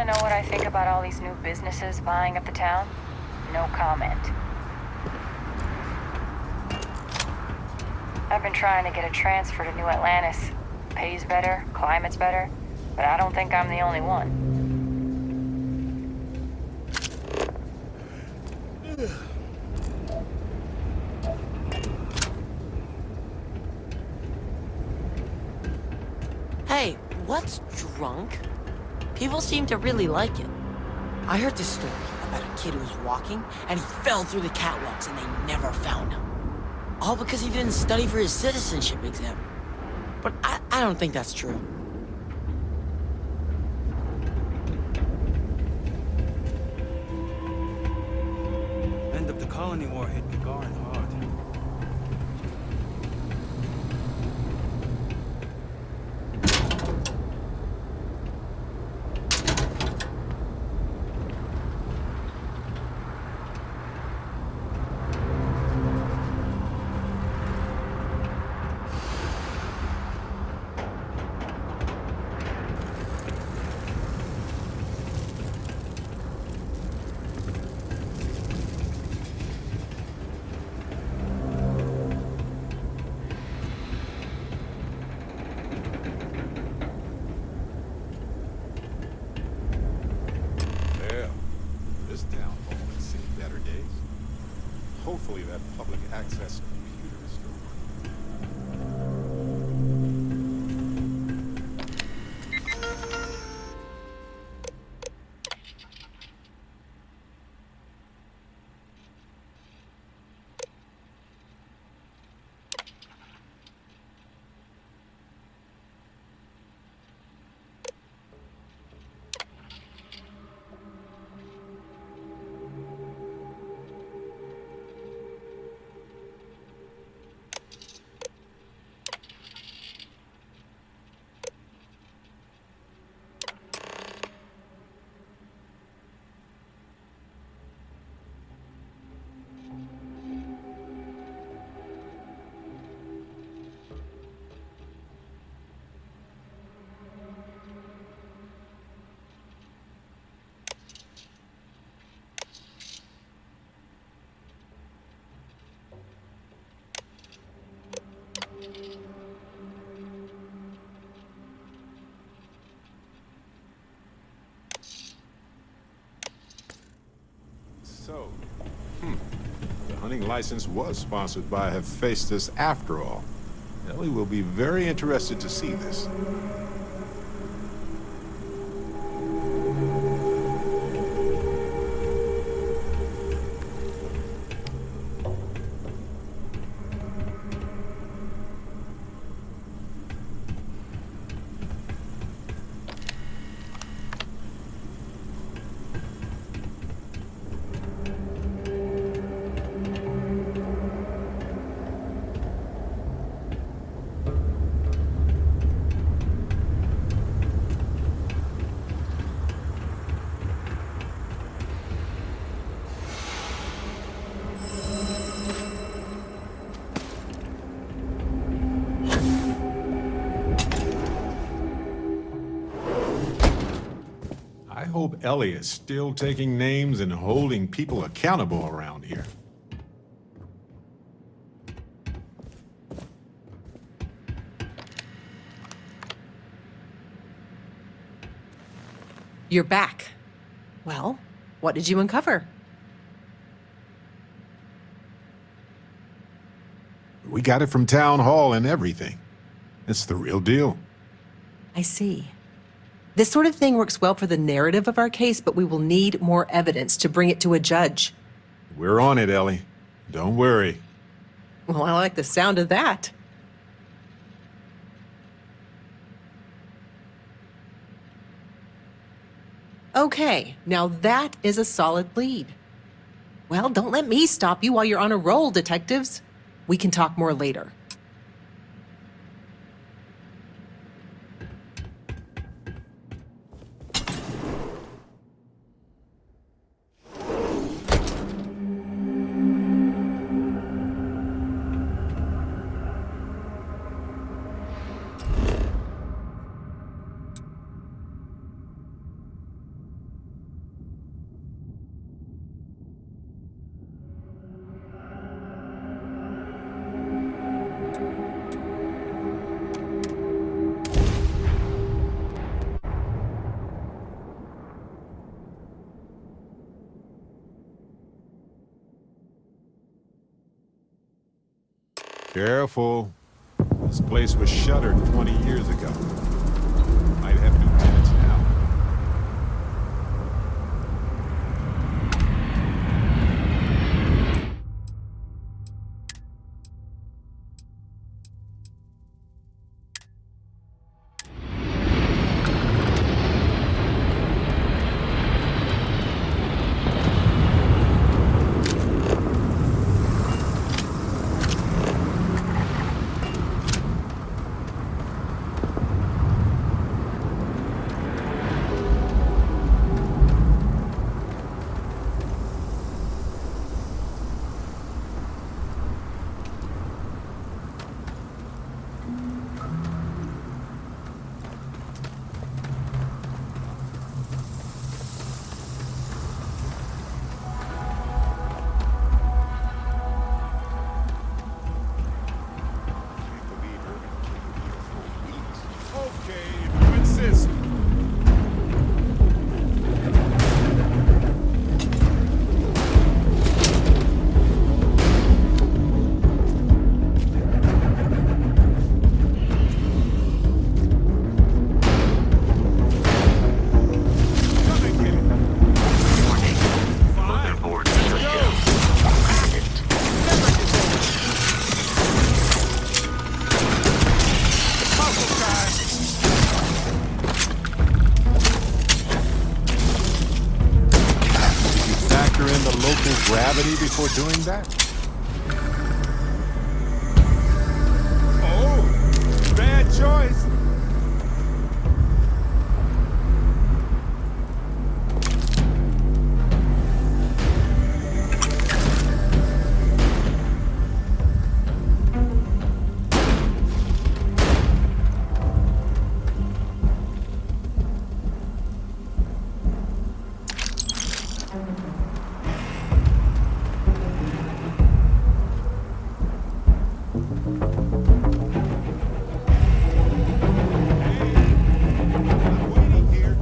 to know what I think about all these new businesses buying up the town? No comment. I've been trying to get a transfer to New Atlantis. Pays better, climate's better, but I don't think I'm the only one. Hey, what's drunk? People seem to really like it. I heard this story about a kid who was walking, and he fell through the catwalks and they never found him. All because he didn't study for his citizenship exam. But I don't think that's true. End of the colony war hit Gagarin hard. Hopefully that public access computer is still So, the hunting license was sponsored by Hephaestus after all. Ellie will be very interested to see this. I hope Ellie is still taking names and holding people accountable around here. You're back. Well, what did you uncover? We got it from Town Hall and everything. It's the real deal. I see. This sort of thing works well for the narrative of our case, but we will need more evidence to bring it to a judge. We're on it, Ellie. Don't worry. Well, I like the sound of that. Okay, now that is a solid lead. Well, don't let me stop you while you're on a roll, detectives. We can talk more later. Careful. This place was shuttered 20 years ago. Might have new tenants now. Okay, if you insist. Come and get it. Warning. Motherboard shut down. Accident. Never gets old. Puzzle time. Did you factor in the local gravity before doing that? Oh, bad choice. I'm waiting here.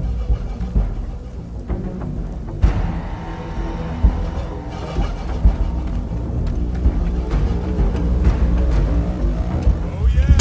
Oh yeah.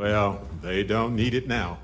Well, they don't need it now.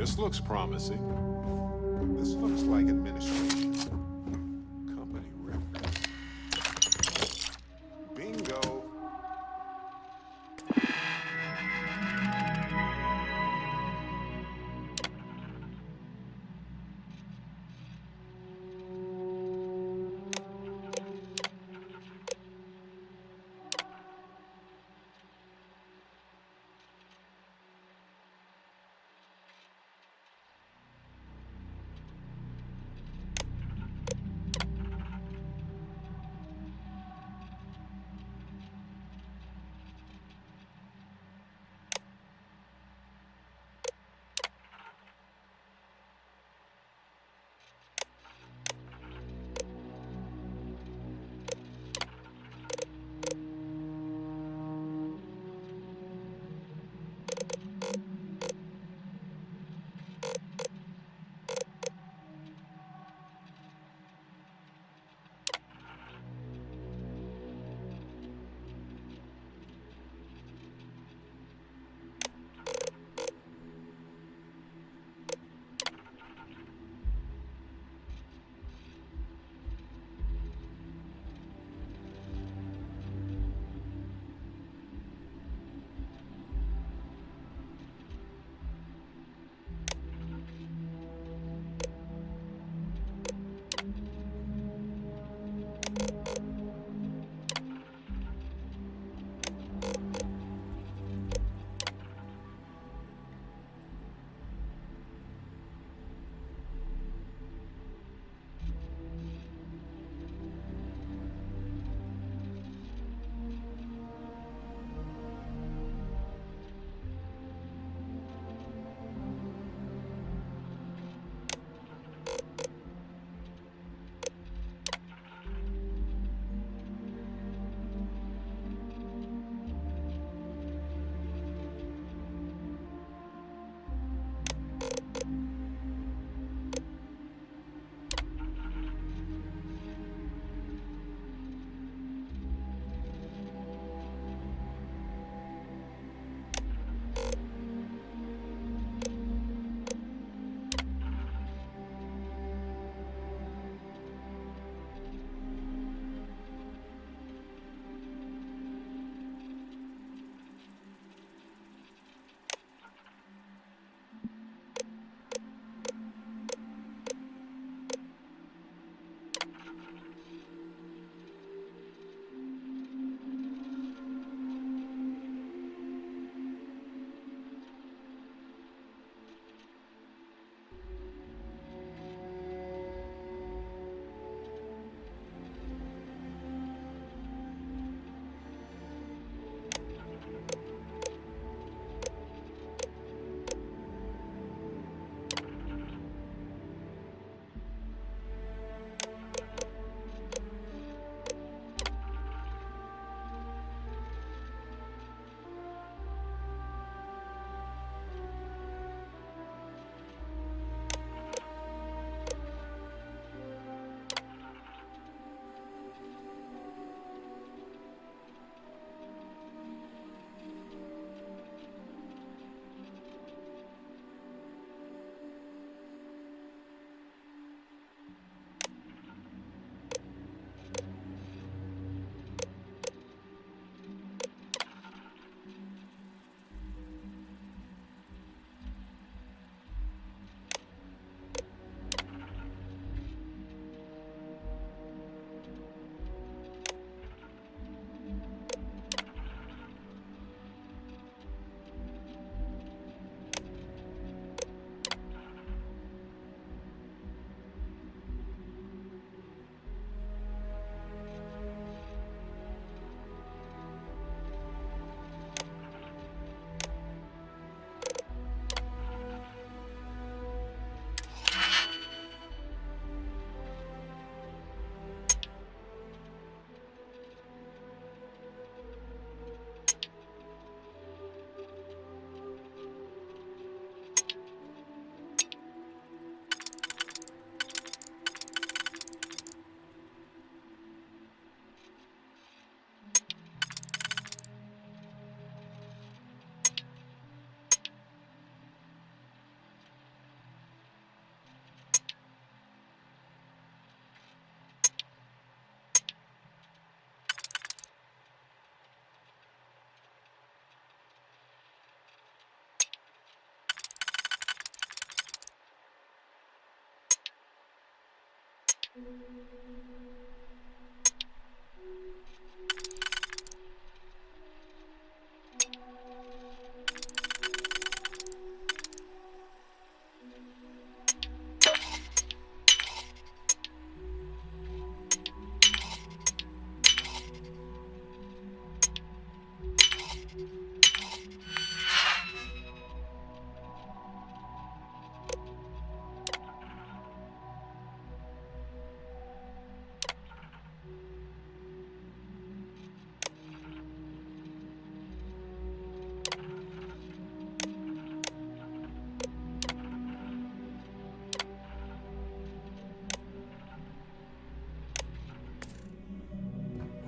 This looks promising. This looks like administration. Company records. Bingo.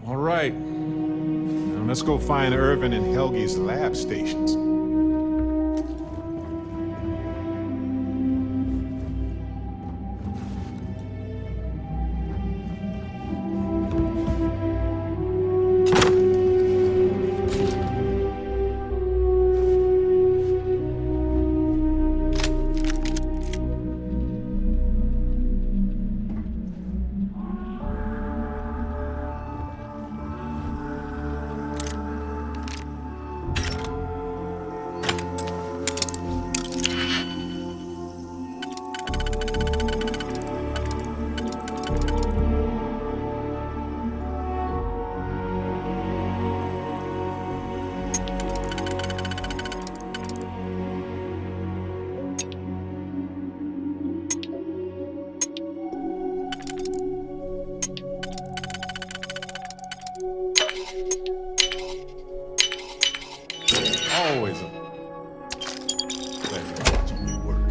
All right. Now let's go find Irvin and Helgi's lab stations. Always a pleasure watching you work.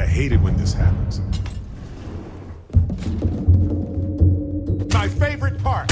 Hate it when this happens. My favorite part.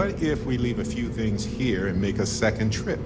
What if we leave a few things here and make a second trip?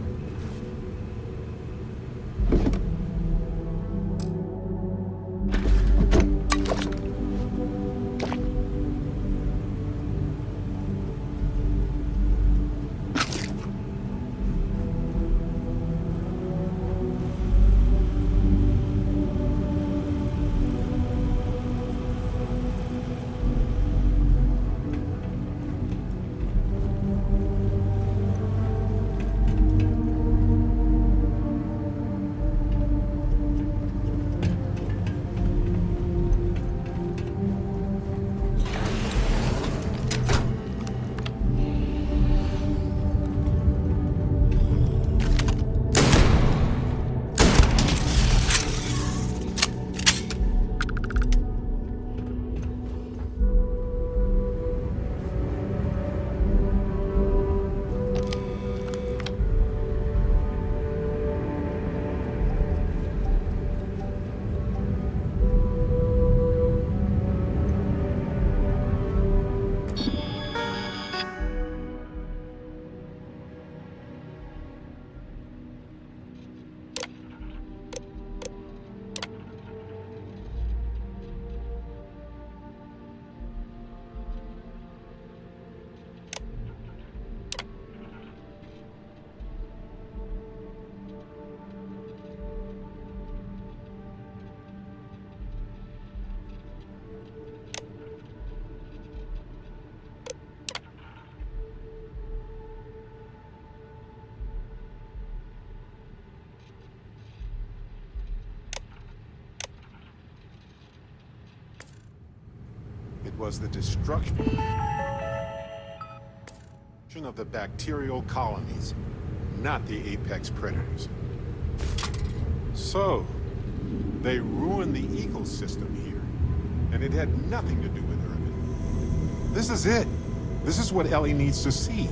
It was the destruction of the bacterial colonies, not the apex predators. So, they ruined the ecosystem here, and it had nothing to do with Urban. This is it. This is what Ellie needs to see.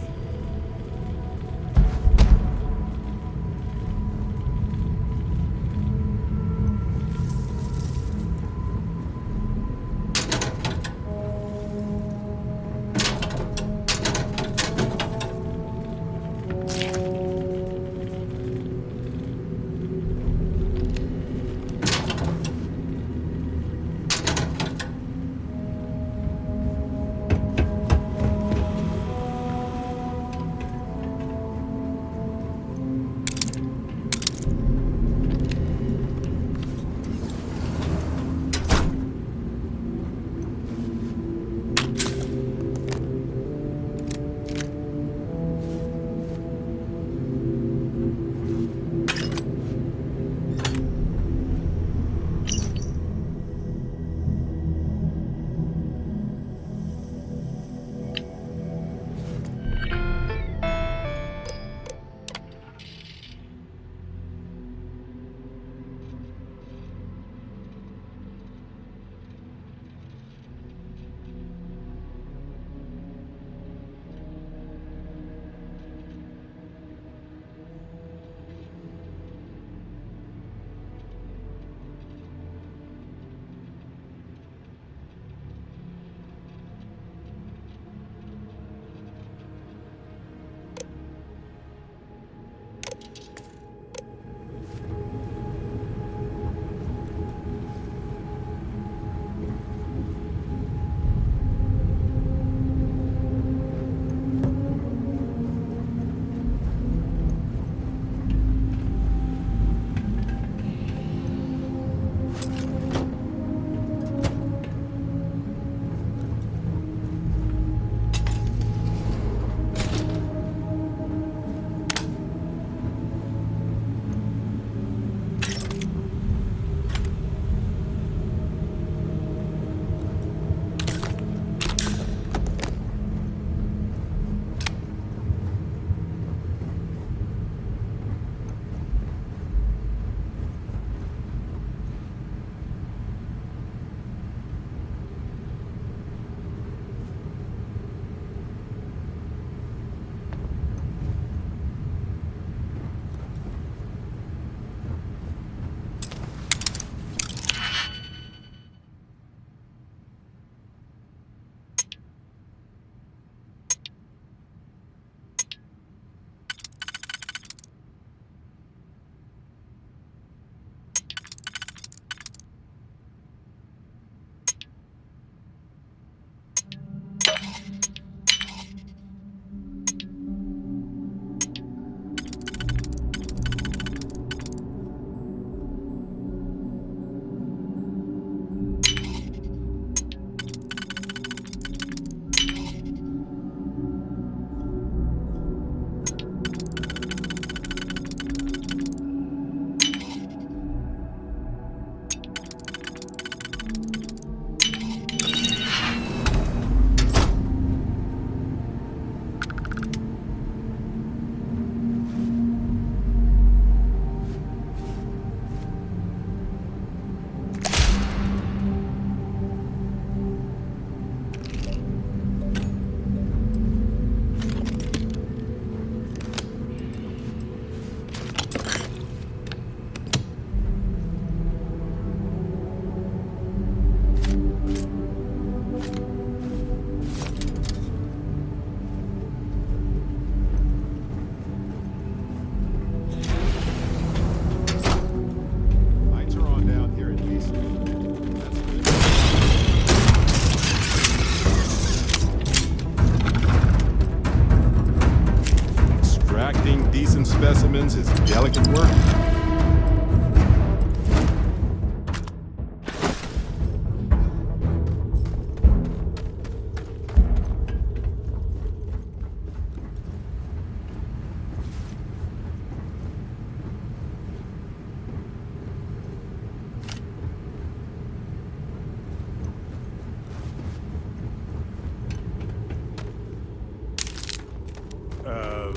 specimens is delicate work.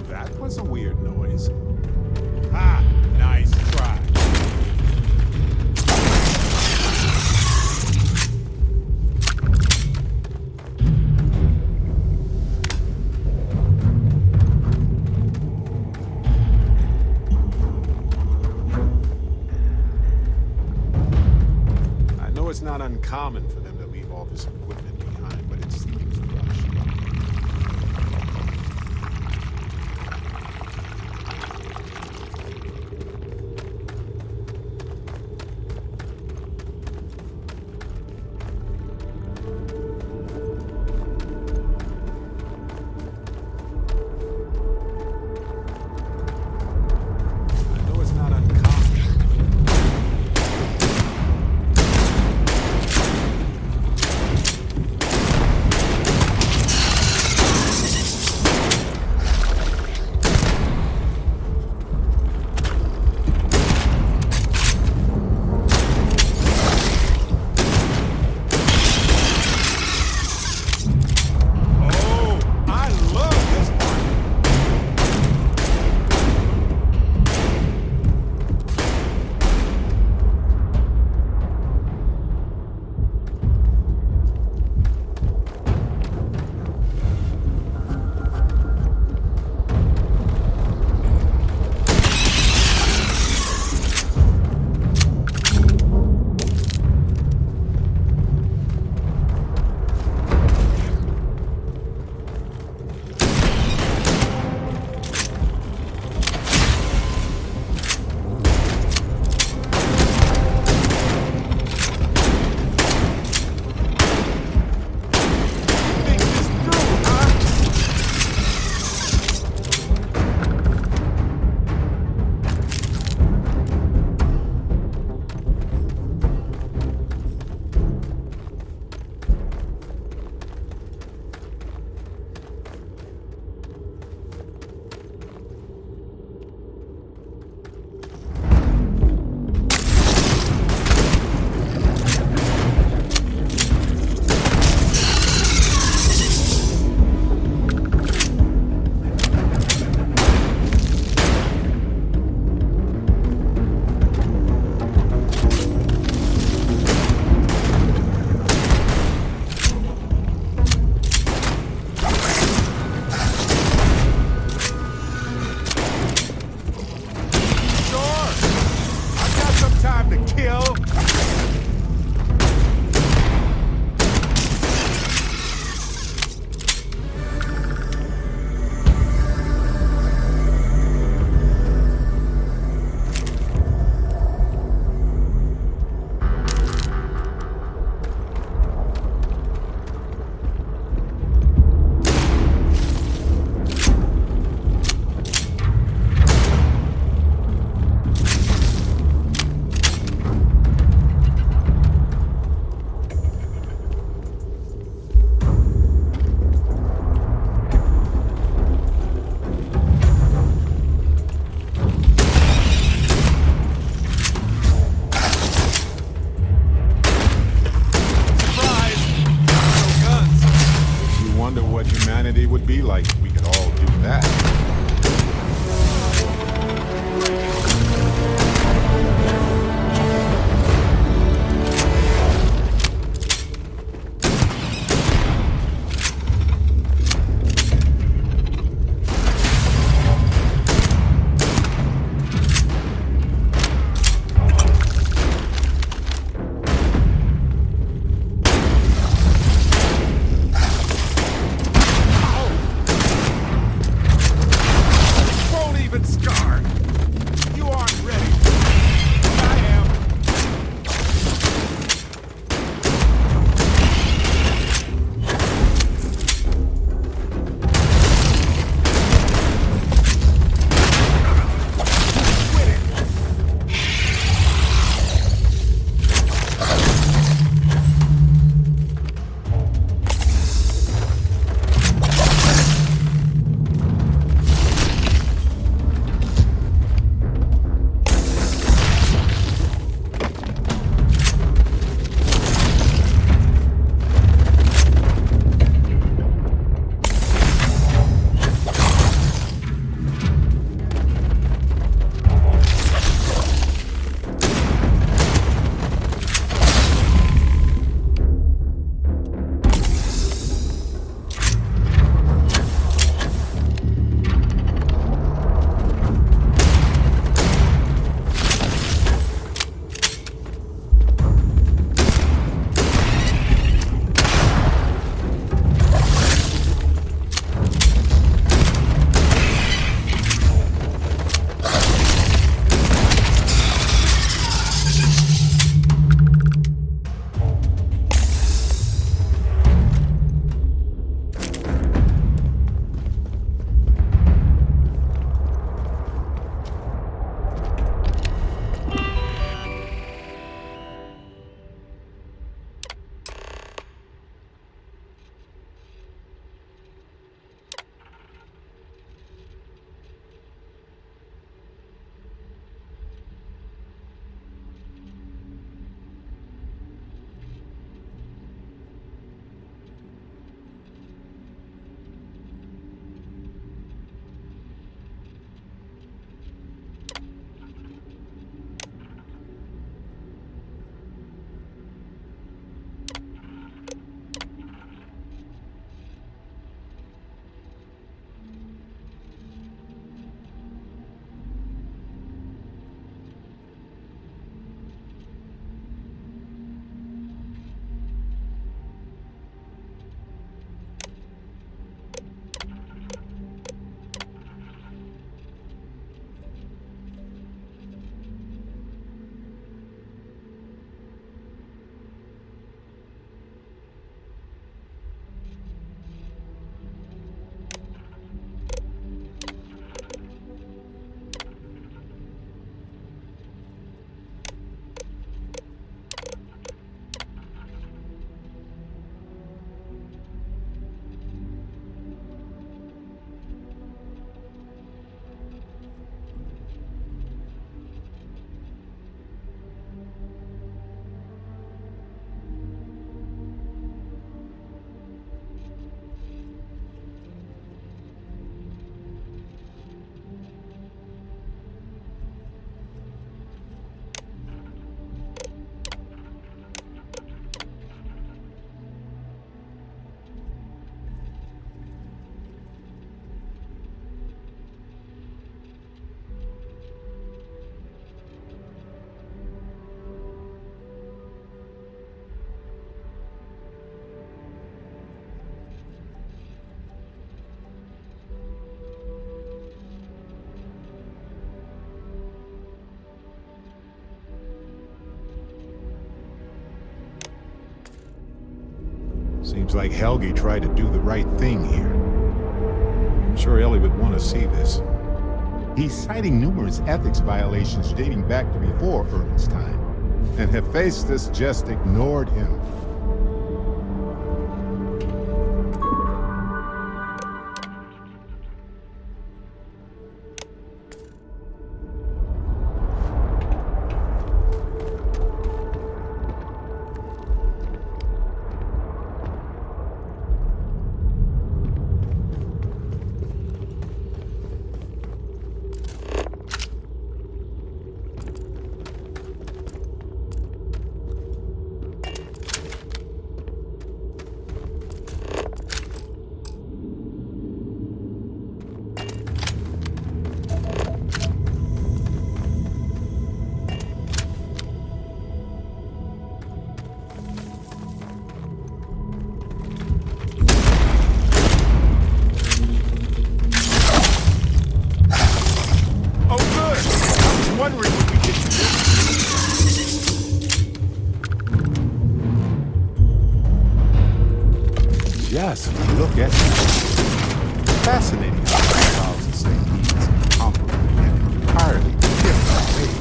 That was a weird noise. Ah, nice try. I know it's not uncommon for them to leave all this equipment behind, but it seems rushed. I know it's not uncommon. Oh, I love this part. Think this through, huh? Sure. I got some time to kill. Surprise! No guns. Makes you wonder what humanity would be like if we could all do that. Seems like Helge tried to do the right thing here. I'm sure Ellie would want to see this. He's citing numerous ethics violations dating back to before Ernst's time, and Hephaestus just ignored him. Just look at it. Fascinating how involves the same needs and operate in entirely different ways.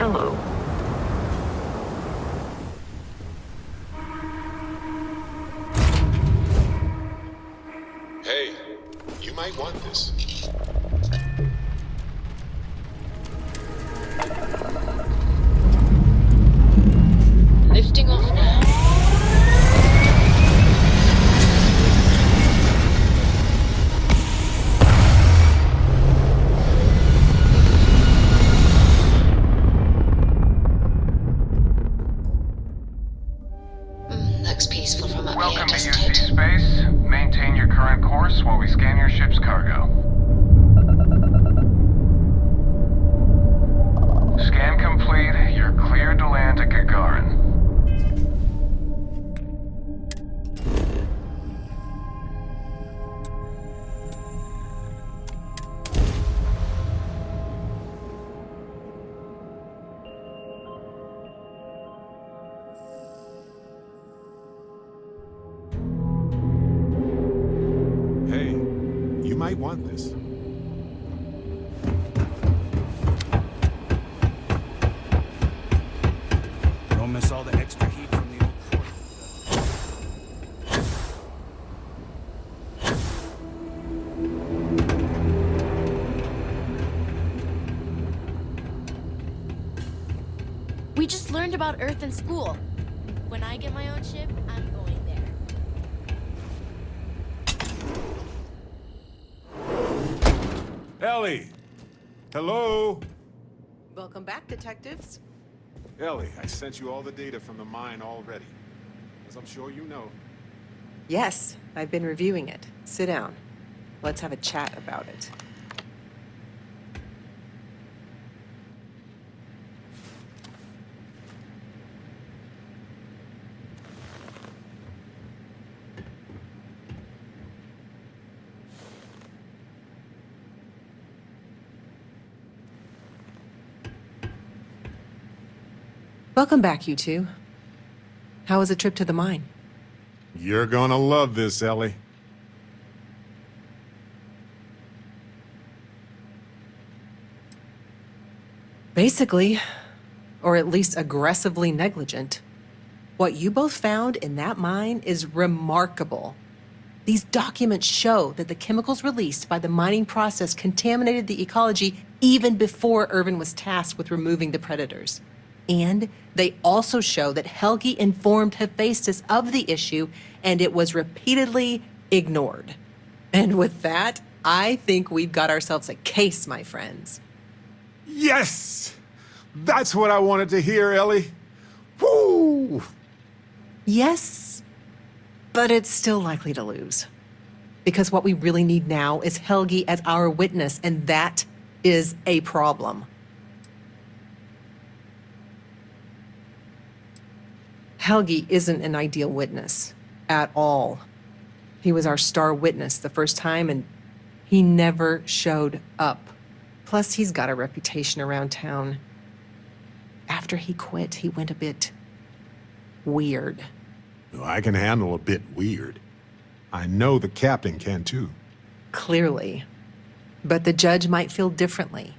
Hello. Hey, you might want this. Lifting off now. might want this. Don't miss all the extra heat from the old port. We just learned about Earth in school. When I get my own ship, I'm going there. Ellie! Hello? Welcome back, detectives. Ellie, I sent you all the data from the mine already. As I'm sure you know. Yes, I've been reviewing it. Sit down. Let's have a chat about it. Welcome back, you two. How was the trip to the mine? You're gonna love this, Ellie. Basically, or at least aggressively negligent. What you both found in that mine is remarkable. These documents show that the chemicals released by the mining process contaminated the ecology even before Irvin was tasked with removing the predators. And they also show that Helgi informed Hephaestus of the issue, and it was repeatedly ignored. And with that, I think we've got ourselves a case, my friends. Yes! That's what I wanted to hear, Ellie. Woo! Yes, but it's still likely to lose. Because what we really need now is Helgi as our witness, and that is a problem. Helgi isn't an ideal witness at all. He was our star witness the first time, and he never showed up. Plus, he's got a reputation around town. After he quit, he went a bit weird. I can handle a bit weird. I know the captain can too. Clearly. But the judge might feel differently.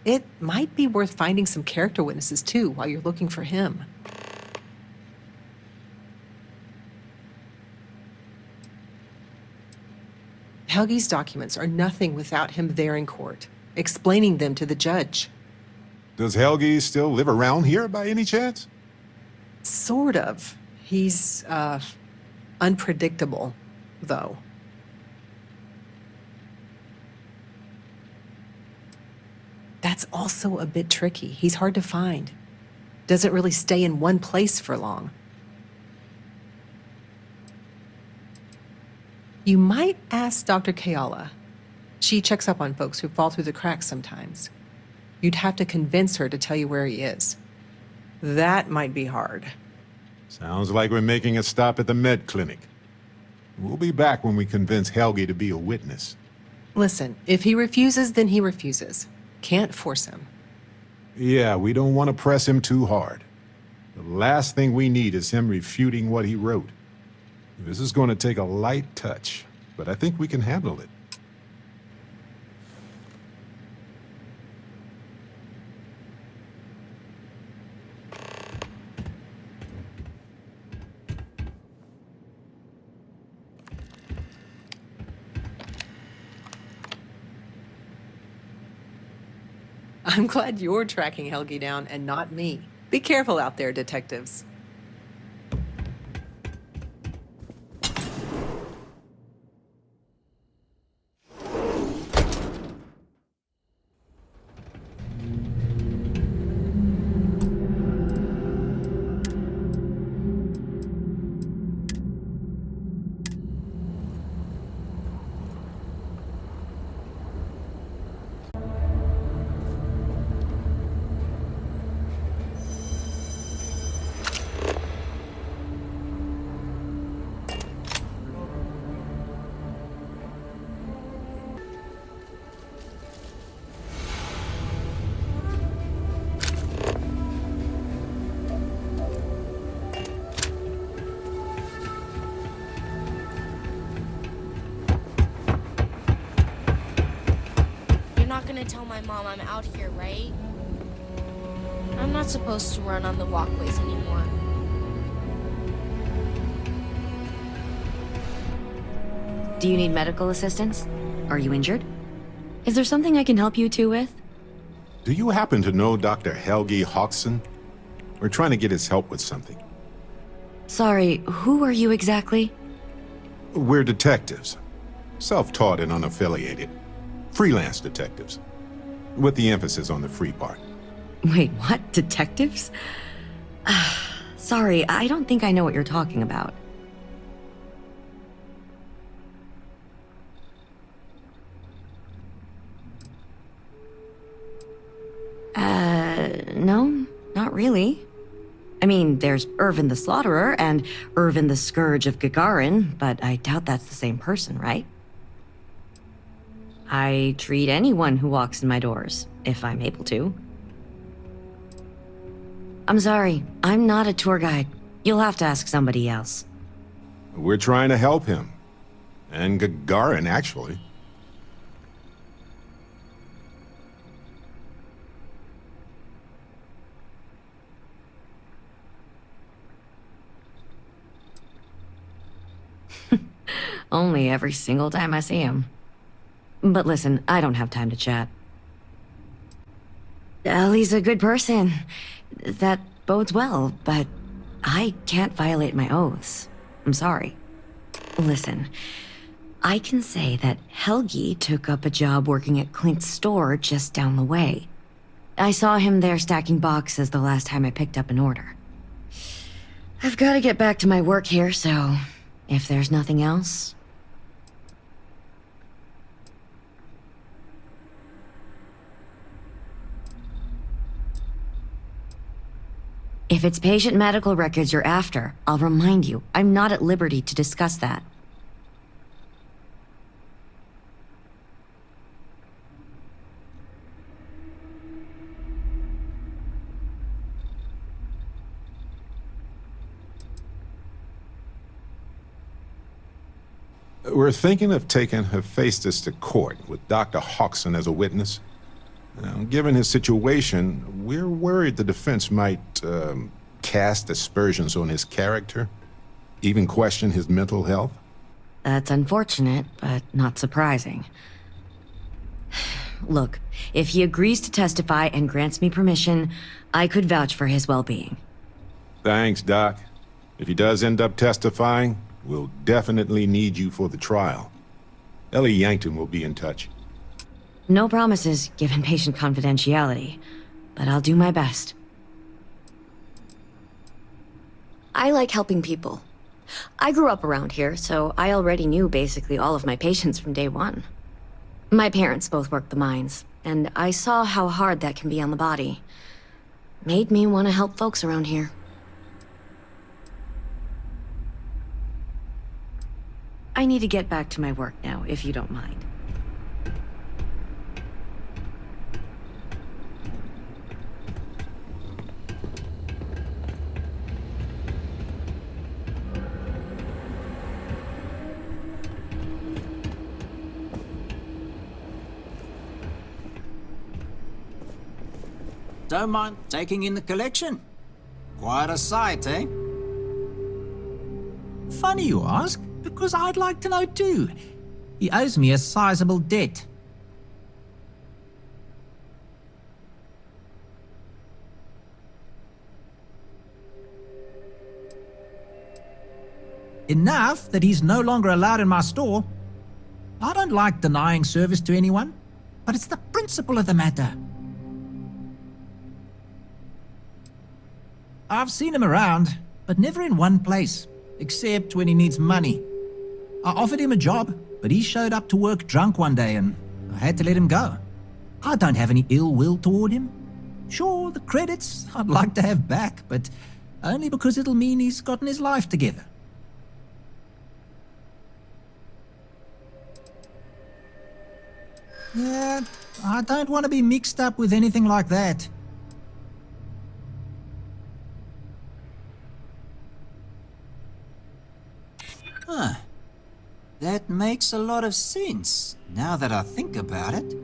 It might be worth finding some character witnesses too while you're looking for him. Helgi's documents are nothing without him there in court, explaining them to the judge. Does Helgi still live around here by any chance? Sort of. He's, unpredictable, though. That's also a bit tricky. He's hard to find. Doesn't really stay in one place for long. You might ask Dr. Kayala. She checks up on folks who fall through the cracks sometimes. You'd have to convince her to tell you where he is. That might be hard. Sounds like we're making a stop at the med clinic. We'll be back when we convince Helgi to be a witness. Listen, if he refuses, then he refuses. Can't force him. Yeah, we don't want to press him too hard. The last thing we need is him refuting what he wrote. This is going to take a light touch, but I think we can handle it. I'm glad you're tracking Helgi down and not me. Be careful out there, detectives. gonna tell my mom I'm out here, right? I'm not supposed to run on the walkways anymore. Do you need medical assistance? Are you injured? Is there something I can help you two with? Do you happen to know Dr. Helgi Hodgson? We're trying to get his help with something. Sorry, who are you exactly? We're detectives. Self-taught and unaffiliated. Freelance detectives. With the emphasis on the free part. Wait, what? Detectives? Sorry, I don't think I know what you're talking about. No, not really. I mean, there's Irvin the Slaughterer and Irvin the Scourge of Gagarin, but I doubt that's the same person, right? I treat anyone who walks in my doors, if I'm able to. I'm sorry, I'm not a tour guide. You'll have to ask somebody else. We're trying to help him. And Gagarin, actually. Only every single time I see him. But listen, I don't have time to chat. Ellie's a good person. That bodes well, but I can't violate my oaths. I'm sorry. Listen, I can say that Helgi took up a job working at Clint's store just down the way. I saw him there stacking boxes the last time I picked up an order. I've got to get back to my work here, so if there's nothing else... If it's patient medical records you're after, I'll remind you, I'm not at liberty to discuss that. We're thinking of taking Hephaestus to court with Dr. Hodgson as a witness. Now, given his situation, we're worried the defense might cast aspersions on his character, even question his mental health. That's unfortunate, but not surprising. Look, if he agrees to testify and grants me permission, I could vouch for his well-being. Thanks, Doc. If he does end up testifying, we'll definitely need you for the trial. Ellie Yankton will be in touch. No promises, given patient confidentiality, but I'll do my best. I like helping people. I grew up around here, so I already knew basically all of my patients from day one. My parents both worked the mines, and I saw how hard that can be on the body. Made me want to help folks around here. I need to get back to my work now, if you don't mind. Don't mind taking in the collection. Quite a sight, eh? Funny you ask, because I'd like to know too. He owes me a sizable debt. Enough that he's no longer allowed in my store. I don't like denying service to anyone, but it's the principle of the matter. I've seen him around, but never in one place, except when he needs money. I offered him a job, but he showed up to work drunk one day and I had to let him go. I don't have any ill will toward him. Sure, the credits I'd like to have back, but only because it'll mean he's gotten his life together. Yeah, I don't want to be mixed up with anything like that. Huh. That makes a lot of sense, now that I think about it.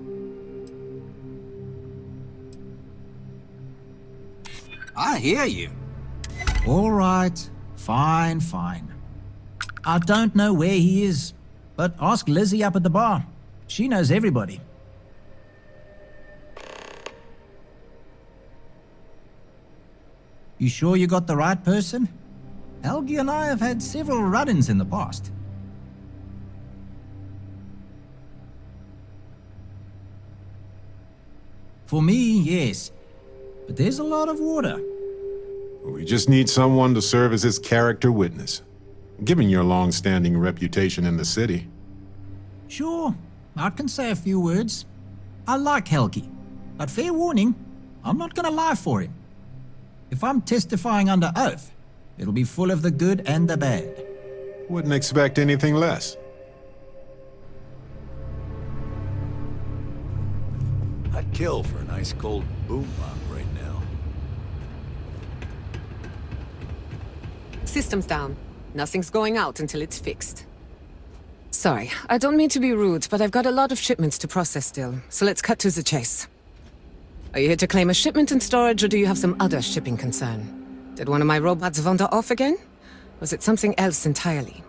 I hear you. All right. Fine, fine. I don't know where he is, but ask Lizzie up at the bar. She knows everybody. You sure you got the right person? Helgi and I have had several run-ins in the past. For me, yes. But there's a lot of water. We just need someone to serve as his character witness, given your long-standing reputation in the city. Sure, I can say a few words. I like Helgi, but fair warning, I'm not gonna lie for him. If I'm testifying under oath, it'll be full of the good and the bad. Wouldn't expect anything less. I'd kill for a nice cold boom bop right now. System's down. Nothing's going out until it's fixed. Sorry, I don't mean to be rude, but I've got a lot of shipments to process still, so let's cut to the chase. Are you here to claim a shipment in storage, or do you have some other shipping concern? Did one of my robots wander off again? Was it something else entirely?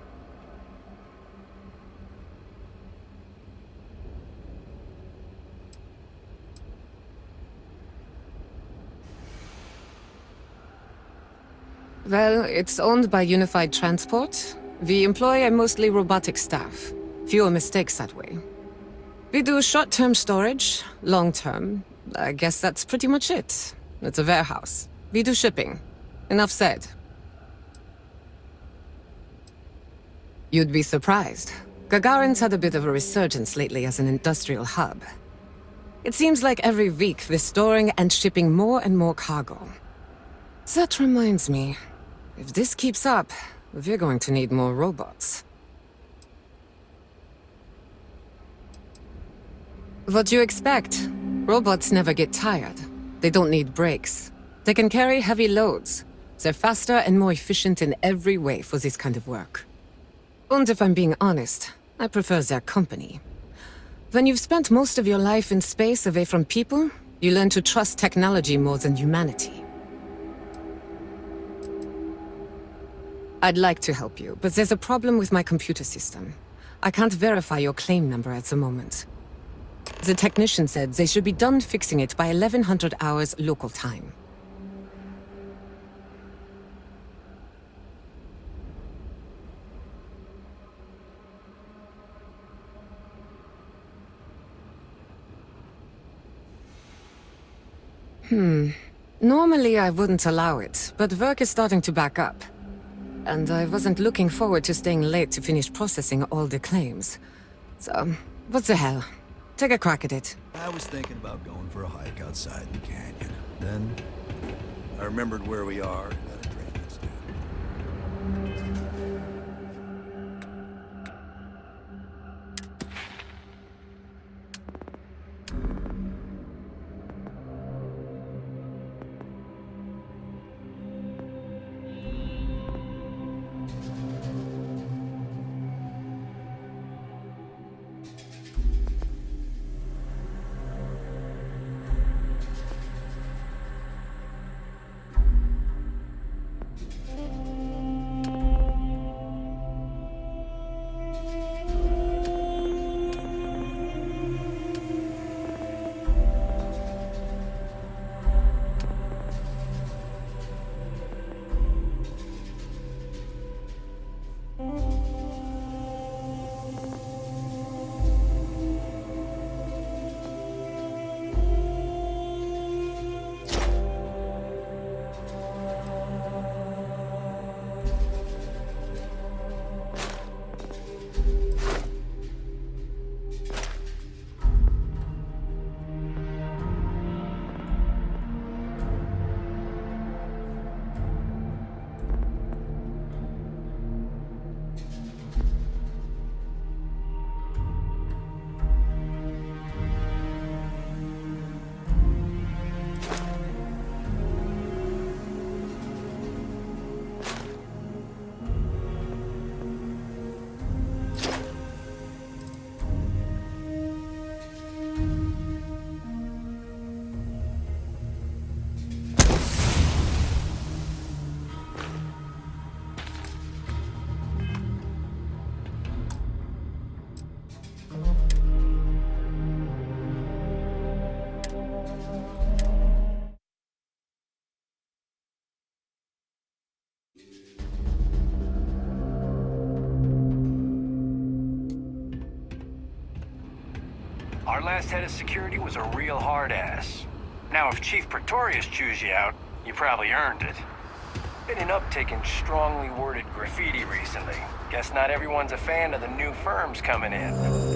Well, it's owned by Unified Transport. We employ a mostly robotic staff. Fewer mistakes that way. We do short-term storage, long-term. I guess that's pretty much it. It's a warehouse. We do shipping. Enough said. You'd be surprised. Gagarin's had a bit of a resurgence lately as an industrial hub. It seems like every week we're storing and shipping more and more cargo. That reminds me, if this keeps up, we're going to need more robots. What do you expect? Robots never get tired. They don't need breaks. They can carry heavy loads. They're faster and more efficient in every way for this kind of work. And if I'm being honest, I prefer their company. When you've spent most of your life in space away from people, you learn to trust technology more than humanity. I'd like to help you, but there's a problem with my computer system. I can't verify your claim number at the moment. The technician said they should be done fixing it by 1100 hours local time. Normally I wouldn't allow it, but work is starting to back up. And I wasn't looking forward to staying late to finish processing all the claims. So, what the hell? Take a crack at it. I was thinking about going for a hike outside in the canyon. Then, I remembered where we are and got a drink instead. Our last head of security was a real hard ass. Now, if Chief Pretorius chews you out, you probably earned it. Been an uptick in strongly worded graffiti recently. Guess not everyone's a fan of the new firms coming in.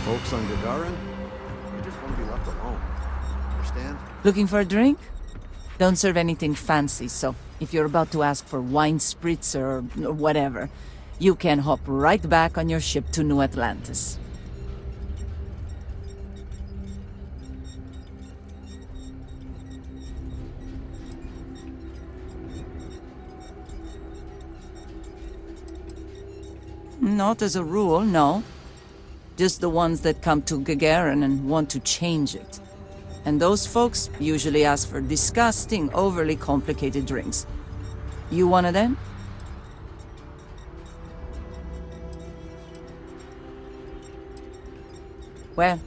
Folks on Gagarin, they just want to be left alone. Understand? Looking for a drink? Don't serve anything fancy, so if you're about to ask for wine spritzer or whatever, you can hop right back on your ship to New Atlantis. Not as a rule, no. Just the ones that come to Gagarin and want to change it. And those folks usually ask for disgusting, overly complicated drinks. You one of them? Well,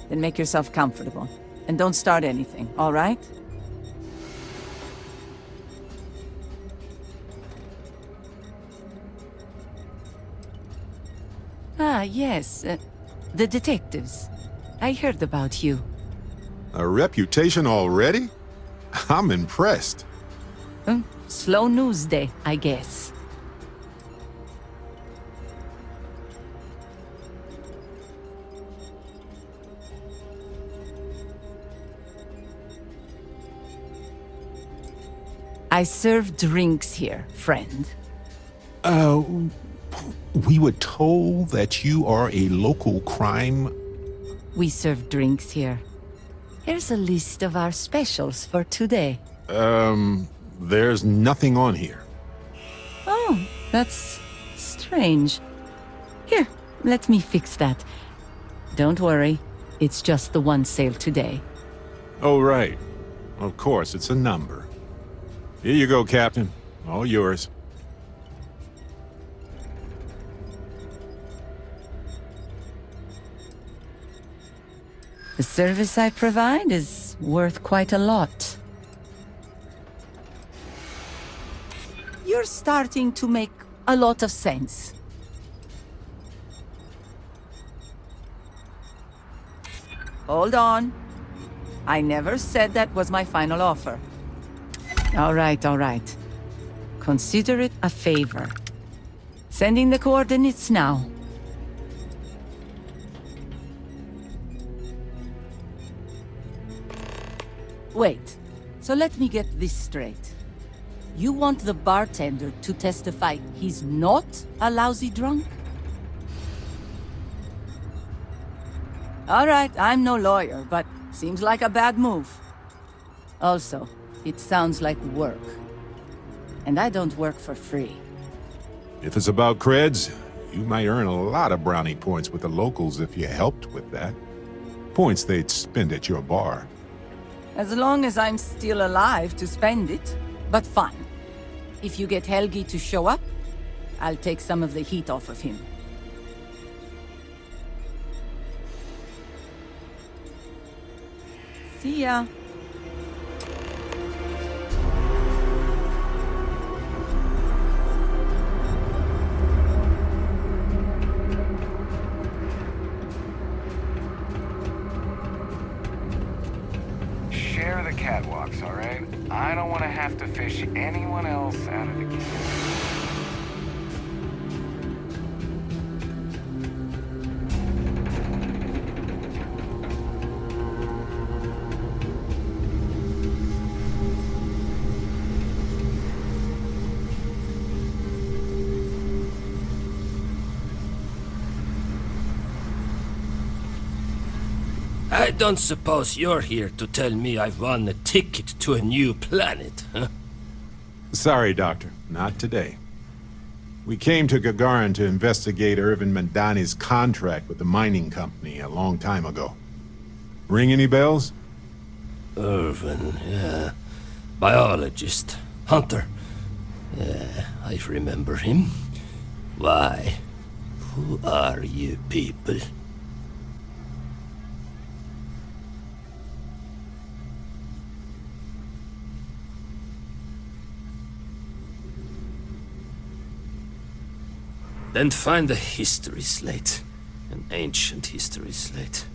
then make yourself comfortable. And don't start anything, all right? Ah, yes. The detectives. I heard about you. A reputation already? I'm impressed. Slow news day, I guess. I serve drinks here, friend. We were told that you are a local crime. We serve drinks here. Here's a list of our specials for today. There's nothing on here. Oh, that's strange. Here, let me fix that. Don't worry, it's just the one sale today. Oh, right. Of course, it's a number. Here you go, Captain. All yours. The service I provide is worth quite a lot. You're starting to make a lot of sense. Hold on. I never said that was my final offer. All right, all right. Consider it a favor. Sending the coordinates now. Wait, so let me get this straight. You want the bartender to testify he's not a lousy drunk? All right, I'm no lawyer, but seems like a bad move. Also, it sounds like work. And I don't work for free. If it's about creds, you might earn a lot of brownie points with the locals if you helped with that. Points they'd spend at your bar. As long as I'm still alive to spend it. But fine. If you get Helgi to show up, I'll take some of the heat off of him. See ya. Share the catwalks, all right? I don't want to have to fish anyone else out of the game. I don't suppose you're here to tell me I've won a ticket to a new planet, huh? Sorry, Doctor. Not today. We came to Gagarin to investigate Irvin Mandani's contract with the mining company a long time ago. Ring any bells? Irvin, yeah. Biologist. Hunter. Yeah, I remember him. Why? Who are you people? Then find a history slate. An ancient history slate.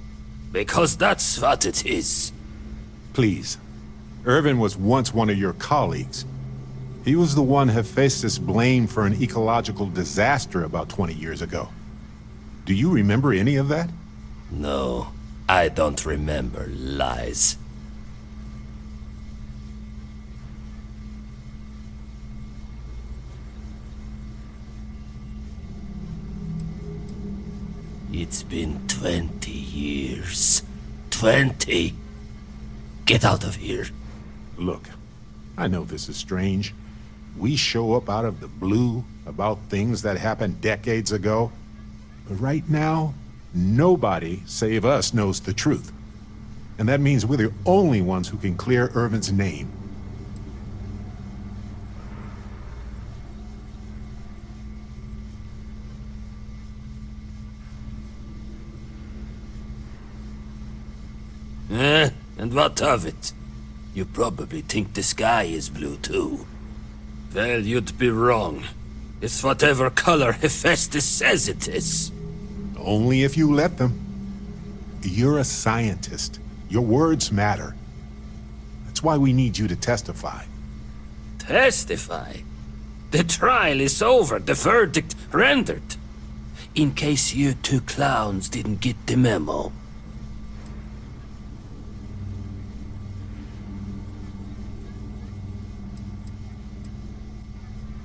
Because that's what it is. Please. Irvin was once one of your colleagues. He was the one Hephaestus blamed for an ecological disaster about 20 years ago. Do you remember any of that? No, I don't remember lies. It's been 20 years. 20! Get out of here. Look, I know this is strange. We show up out of the blue about things that happened decades ago. But right now, nobody save us knows the truth. And that means we're the only ones who can clear Irvin's name. And what of it? You probably think the sky is blue too. Well, you'd be wrong. It's whatever color Hephaestus says it is. Only if you let them. You're a scientist. Your words matter. That's why we need you to testify. Testify? The trial is over, the verdict rendered. In case you two clowns didn't get the memo.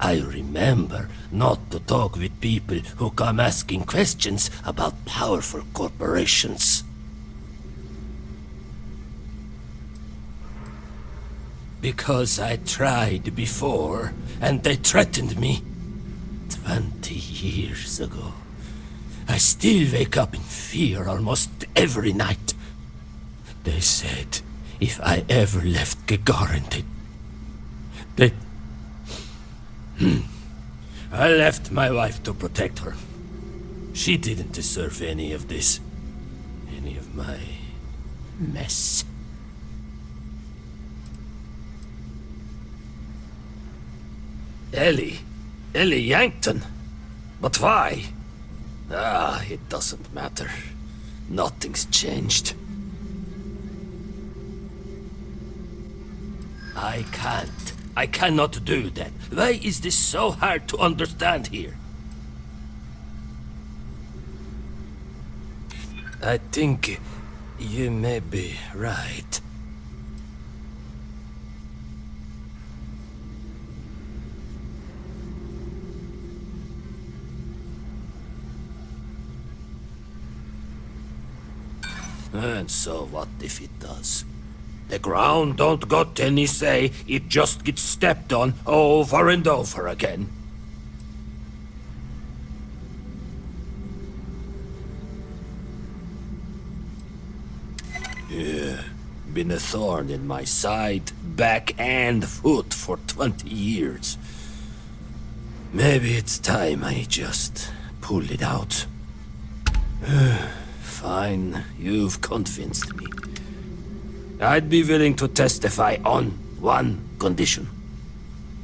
I remember not to talk with people who come asking questions about powerful corporations. Because I tried before, and they threatened me. 20 years ago. I still wake up in fear almost every night. They said if I ever left Gagarin, they I left my wife to protect her. She didn't deserve any of this. Any of my mess. Ellie Yankton. But why? Ah, it doesn't matter. Nothing's changed. I cannot do that. Why is this so hard to understand here? I think you may be right. And so what if it does? The ground don't got any say, it just gets stepped on over and over again. Yeah, been a thorn in my side, back and foot for 20 years. Maybe it's time I just pull it out. Fine, you've convinced me. I'd be willing to testify on one condition.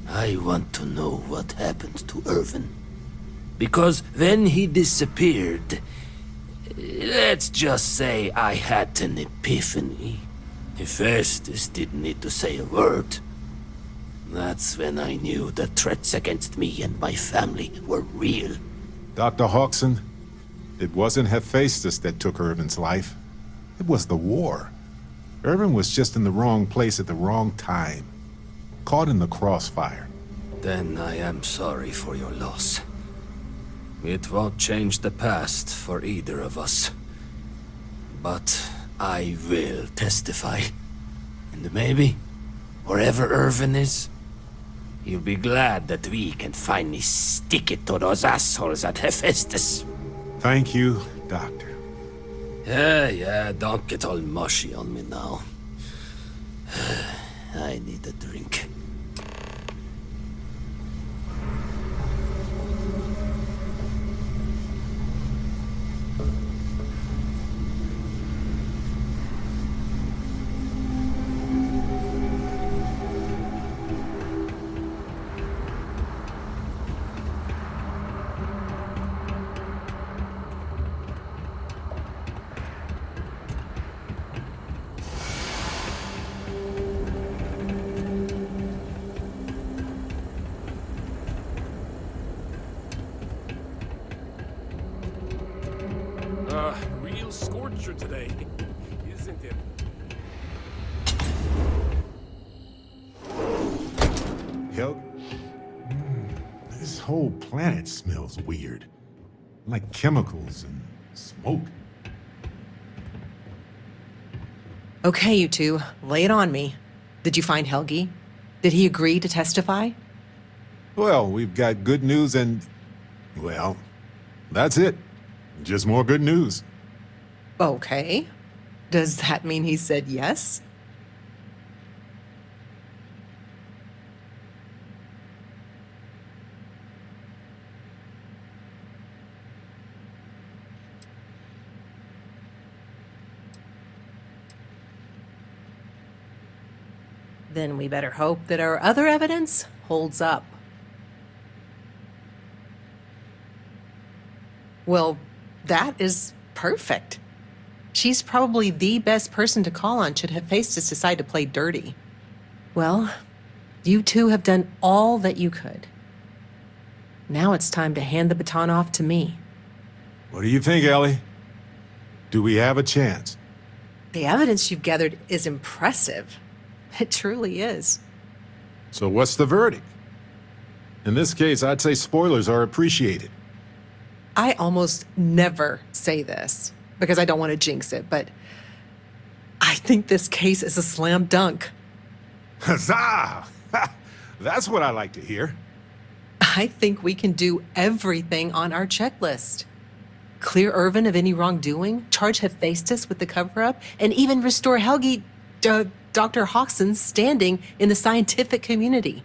I want to know what happened to Irvin. Because when he disappeared, let's just say I had an epiphany. Hephaestus didn't need to say a word. That's when I knew the threats against me and my family were real. Dr. Hawkson, it wasn't Hephaestus that took Irvin's life. It was the war. Irvin was just in the wrong place at the wrong time. Caught in the crossfire. Then I am sorry for your loss. It won't change the past for either of us. But I will testify. And maybe, wherever Irvin is, he'll be glad that we can finally stick it to those assholes at Hephaestus. Thank you, Doctor. Yeah, don't get all mushy on me now. I need a drink. Real scorcher today, isn't it? Help? This whole planet smells weird. Like chemicals and smoke. Okay, you two, lay it on me. Did you find Helgi? Did he agree to testify? Well, we've got good news and... well, that's it. Just more good news. Okay. Does that mean he said yes? Then we better hope that our other evidence holds up. Well, that is perfect. She's probably the best person to call on should Hephaestus decide to play dirty. Well, you two have done all that you could. Now it's time to hand the baton off to me. What do you think, Ellie? Do we have a chance? The evidence you've gathered is impressive. It truly is. So what's the verdict? In this case, I'd say spoilers are appreciated. I almost never say this because I don't want to jinx it, but I think this case is a slam dunk. Huzzah! That's what I like to hear. I think we can do everything on our checklist. Clear Irvin of any wrongdoing, charge Hephaestus with the cover-up, and even restore Helgi, Dr. Hawkson's standing in the scientific community.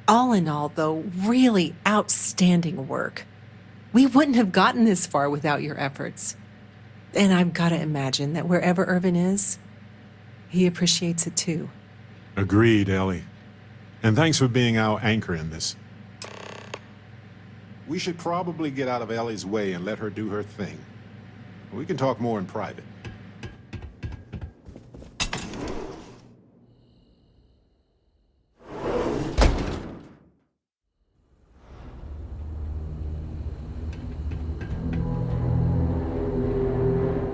All in all, though, really outstanding work. We wouldn't have gotten this far without your efforts. And I've got to imagine that wherever Irvin is, he appreciates it too. Agreed, Ellie. And thanks for being our anchor in this. We should probably get out of Ellie's way and let her do her thing. We can talk more in private.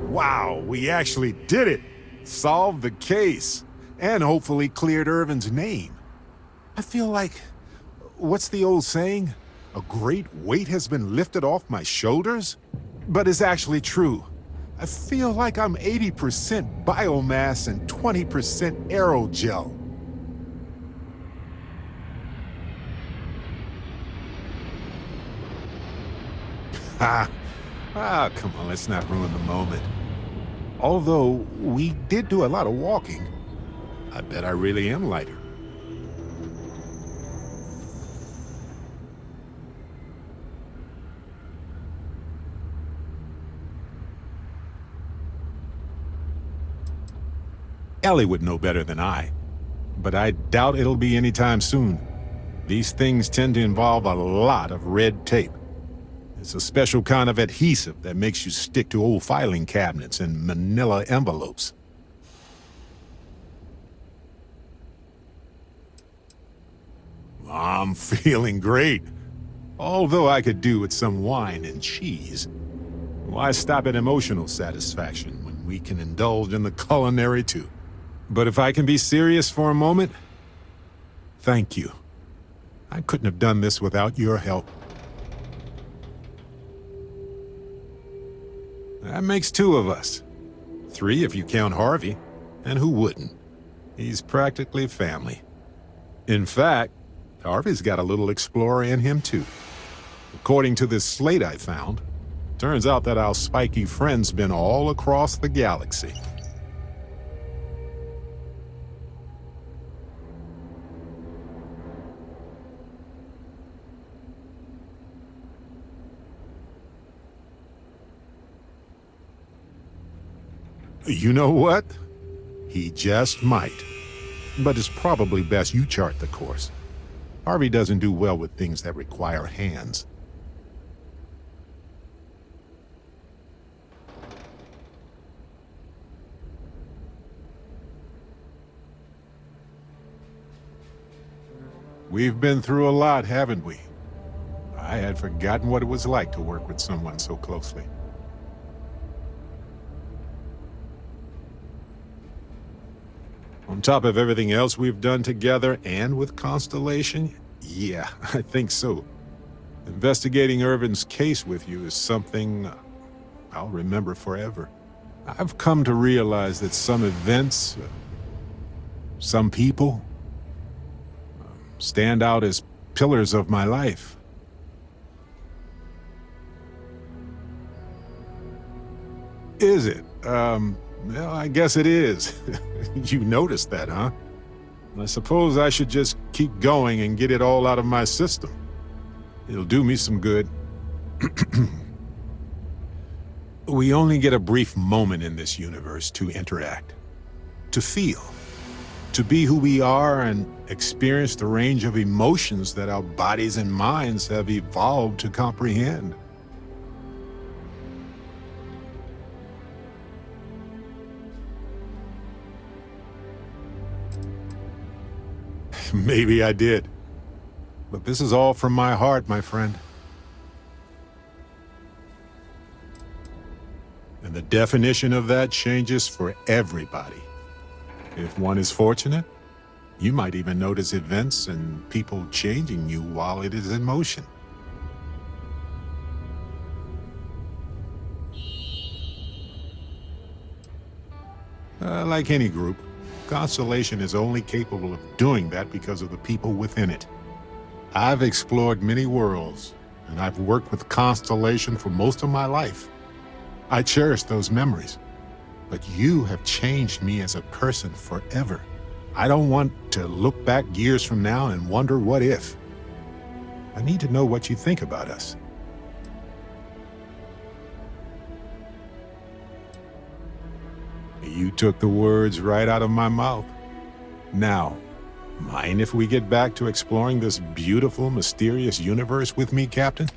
Wow, we actually did it! Solved the case. And hopefully cleared Irvin's name. I feel like... what's the old saying? A great weight has been lifted off my shoulders? But it's actually true. I feel like I'm 80% biomass and 20% aerogel. Come on, let's not ruin the moment. Although we did do a lot of walking, I bet I really am lighter. Ellie would know better than I, but I doubt it'll be anytime soon. These things tend to involve a lot of red tape. It's a special kind of adhesive that makes you stick to old filing cabinets and manila envelopes. I'm feeling great. Although I could do with some wine and cheese. Why stop at emotional satisfaction when we can indulge in the culinary too? But if I can be serious for a moment, thank you. I couldn't have done this without your help. That makes 2 of us. 3 if you count Harvey. And who wouldn't? He's practically family. In fact, Harvey's got a little explorer in him too. According to this slate I found, turns out that our spiky friend's been all across the galaxy. You know what? He just might. But it's probably best you chart the course. Harvey doesn't do well with things that require hands. We've been through a lot, haven't we? I had forgotten what it was like to work with someone so closely. On top of everything else we've done together and with Constellation, yeah, I think so. Investigating Irvin's case with you is something I'll remember forever. I've come to realize that some events, some people, stand out as pillars of my life. Is it? Well, I guess it is. You noticed that, huh? I suppose I should just keep going and get it all out of my system. It'll do me some good. We only get a brief moment in this universe to interact, to feel, to be who we are and experience the range of emotions that our bodies and minds have evolved to comprehend. Maybe I did. But this is all from my heart, my friend. And the definition of that changes for everybody. If one is fortunate, you might even notice events and people changing you while it is in motion. Like any group, Constellation is only capable of doing that because of the people within it. I've explored many worlds, and I've worked with Constellation for most of my life. I cherish those memories, but you have changed me as a person forever. I don't want to look back years from now and wonder what if. I need to know what you think about us. You took the words right out of my mouth. Now, mind if we get back to exploring this beautiful, mysterious universe with me, Captain?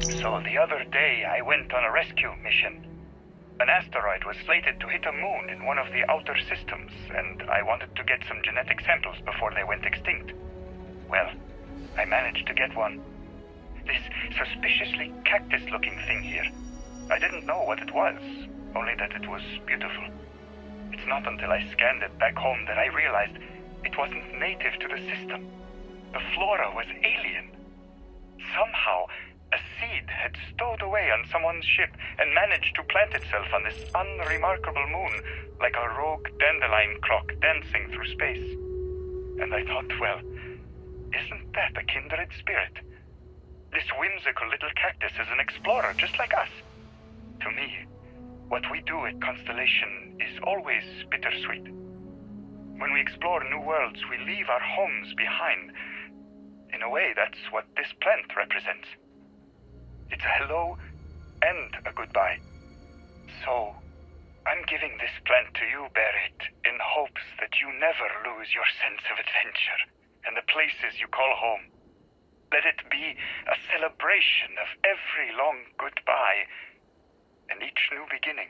So the other day I went on a rescue mission. An An asteroid was slated to hit a moon in one of the outer systems, and I wanted to get some genetic samples before they went extinct. Well, I managed to get one. This suspiciously cactus-looking thing here. I didn't know what it was, only that it was beautiful. It's not until I scanned it back home that I realized it wasn't native to the system. The flora was alien. Somehow, a seed had stowed away on someone's ship and managed to plant itself on this unremarkable moon like a rogue dandelion clock dancing through space. And I thought, well, isn't that a kindred spirit? This whimsical little cactus is an explorer just like us. To me, what we do at Constellation is always bittersweet. When we explore new worlds, we leave our homes behind. In a way, that's what this plant represents. It's a hello and a goodbye. So, I'm giving this plant to you, Barrett, in hopes that you never lose your sense of adventure and the places you call home. Let it be a celebration of every long goodbye and each new beginning.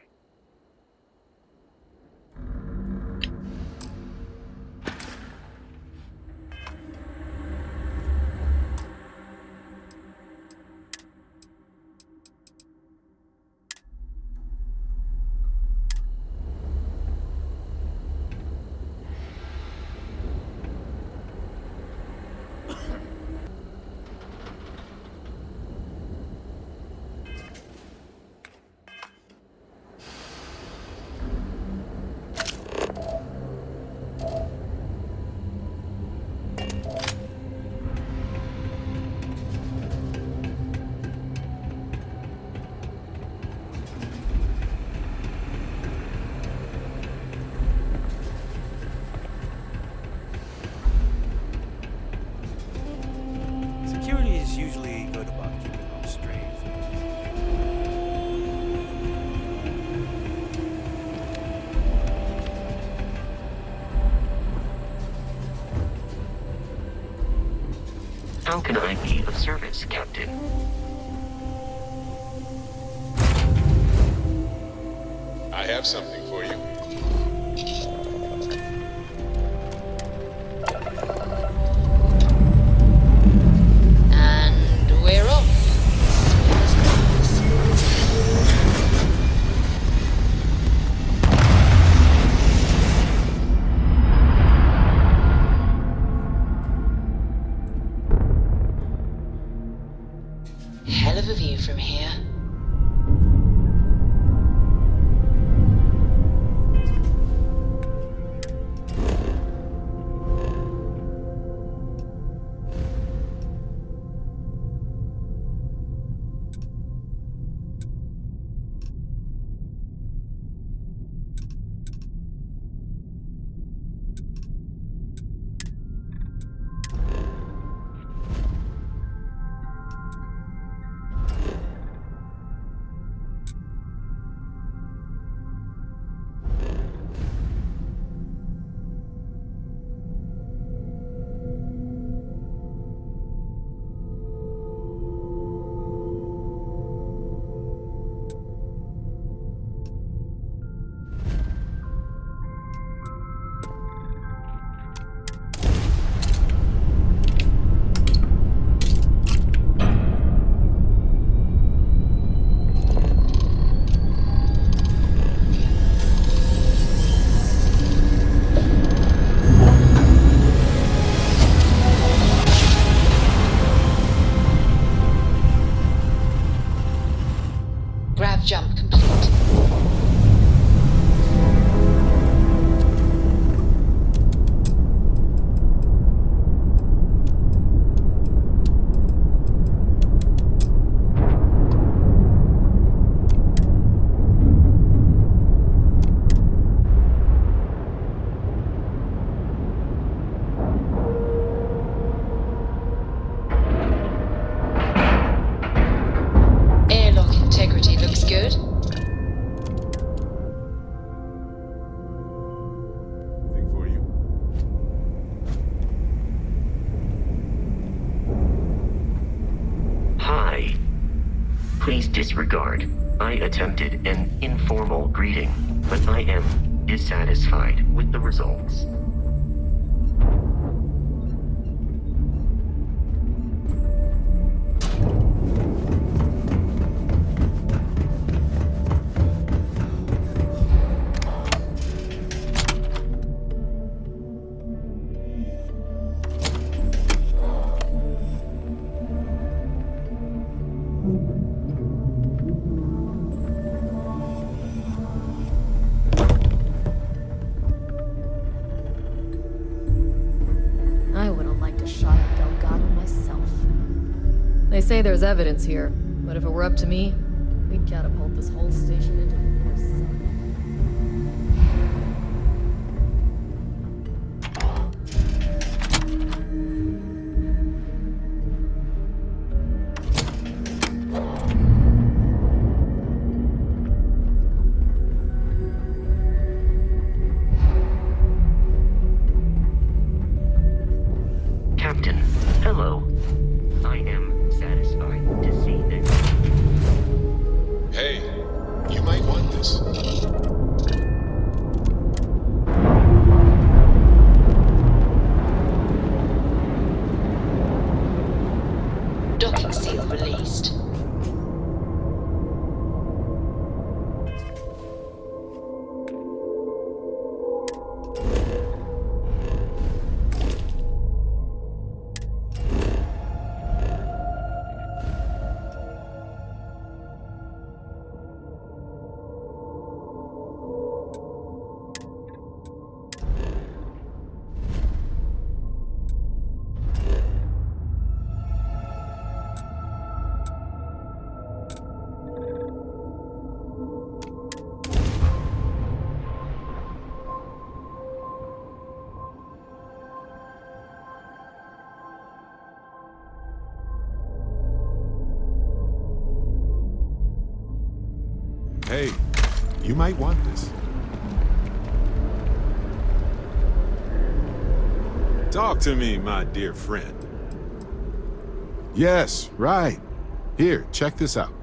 Security is usually good about keeping them straight. How can I be of service, Captain? I have something for you. And we're off. Hell of a view from here. Grav jump complete. Airlock integrity looks good. Something for you. Hi. Please disregard. I attempted an informal greeting, but I am dissatisfied with the results. I would have liked a shot at Delgado myself. They say there's evidence here, but if it were up to me, we'd catapult this whole station into the near sun. Captain, hello. I am satisfied to see that. Hey, you might want this. Docking seal released. Hey, you might want this. Talk to me, my dear friend. Yes, right. Here, check this out.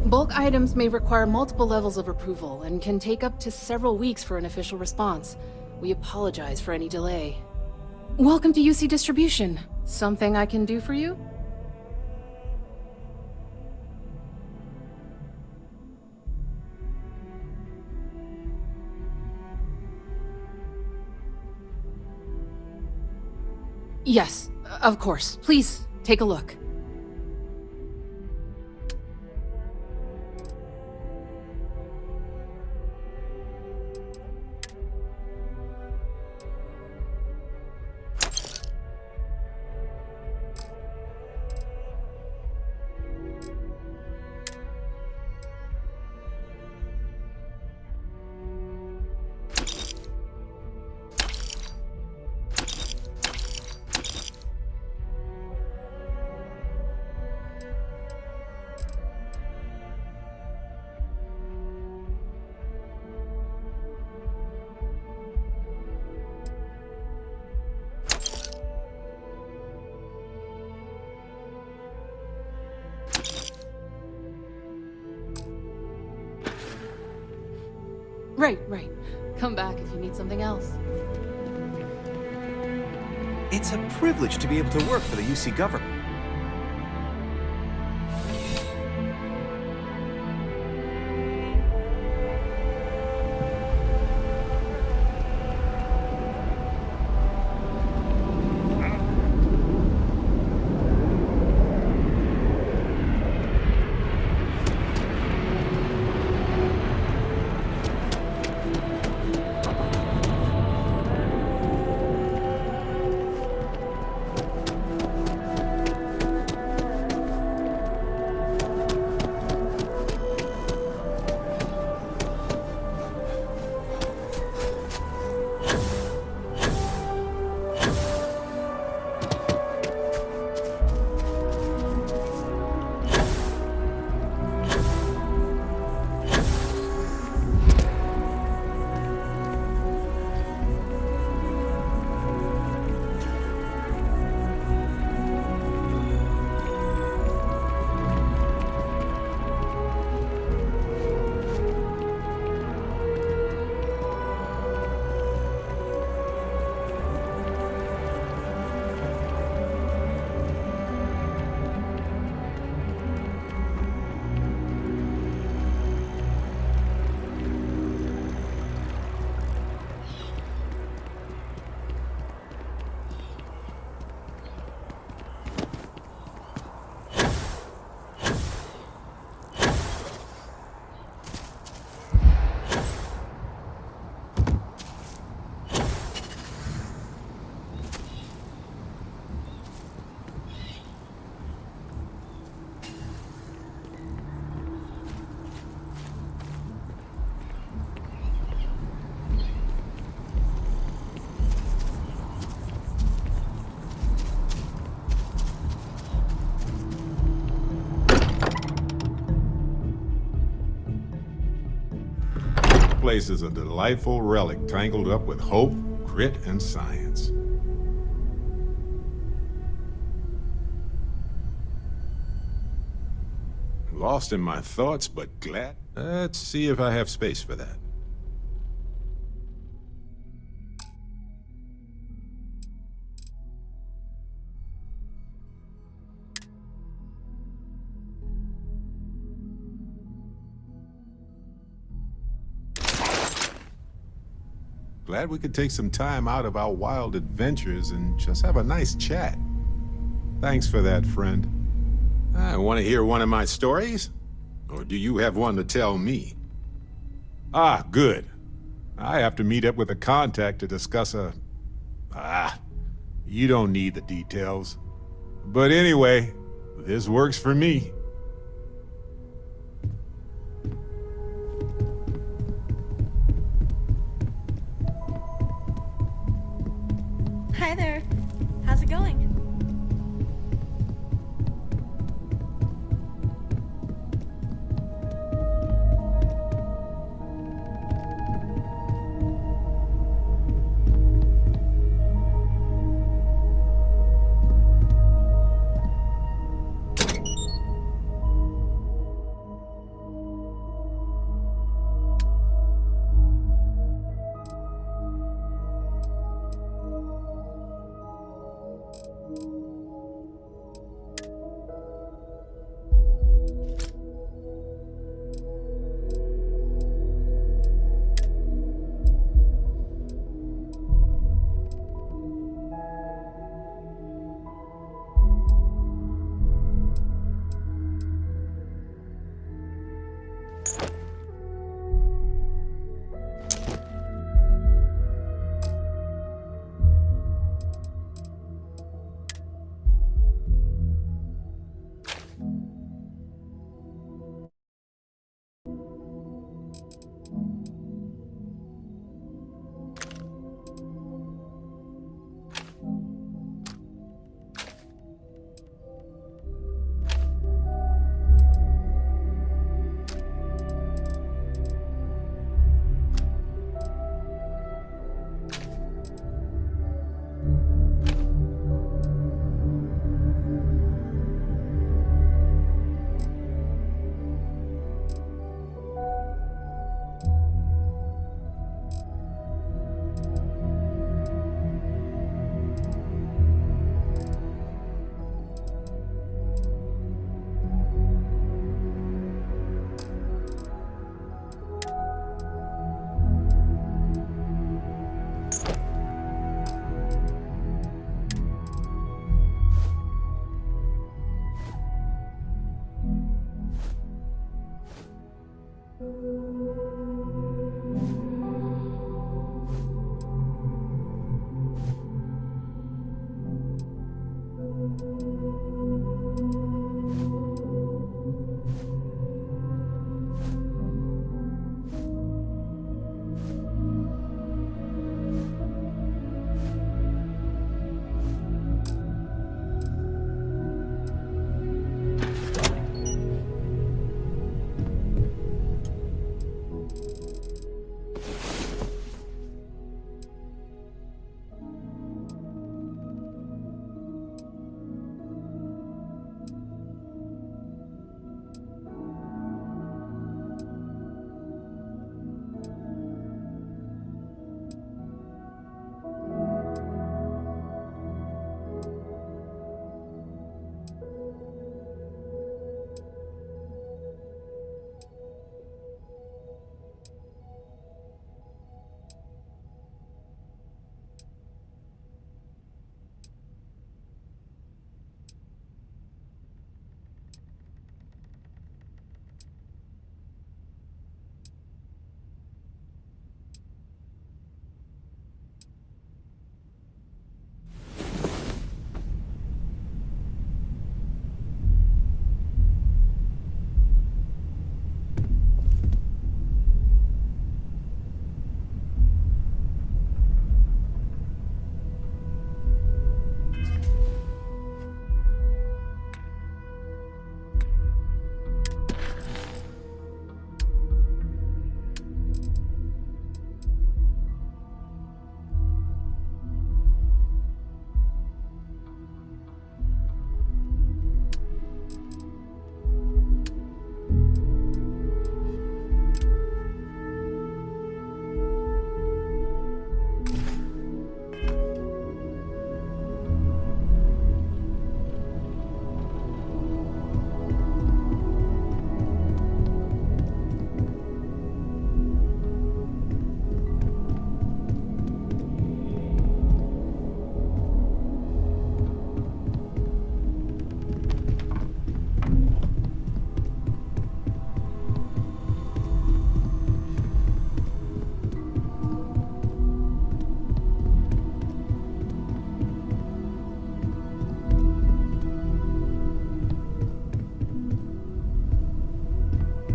Bulk items may require multiple levels of approval and can take up to several weeks for an official response. We apologize for any delay. Welcome to UC Distribution. Something I can do for you? Yes, of course. Please, take a look. Right. Come back if you need something else. It's a privilege to be able to work for the UC government. place is a delightful relic tangled up with hope, grit, and science. Lost in my thoughts, but glad. Let's see if I have space for that. Glad we could take some time out of our wild adventures and just have a nice chat. Thanks for that, friend. I want to hear one of my stories? Or do you have one to tell me? Ah, good. I have to meet up with a contact to discuss a... you don't need the details. But anyway, this works for me. Hi there. How's it going?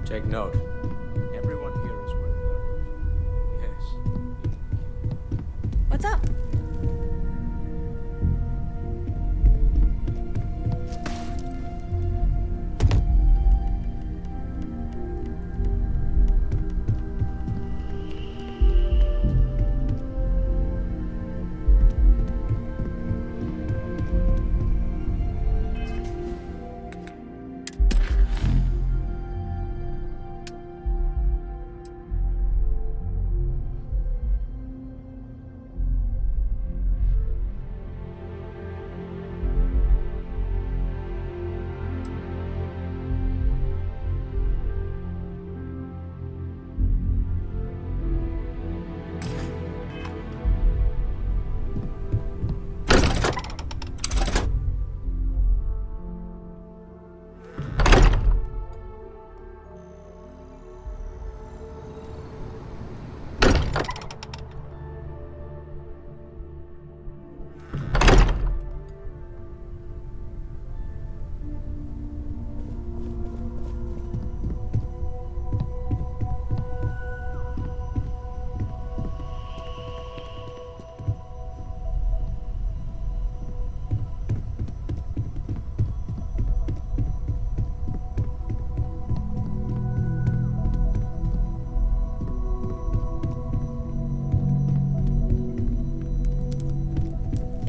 Take note. Everyone here is worth learning. Yes. What's up?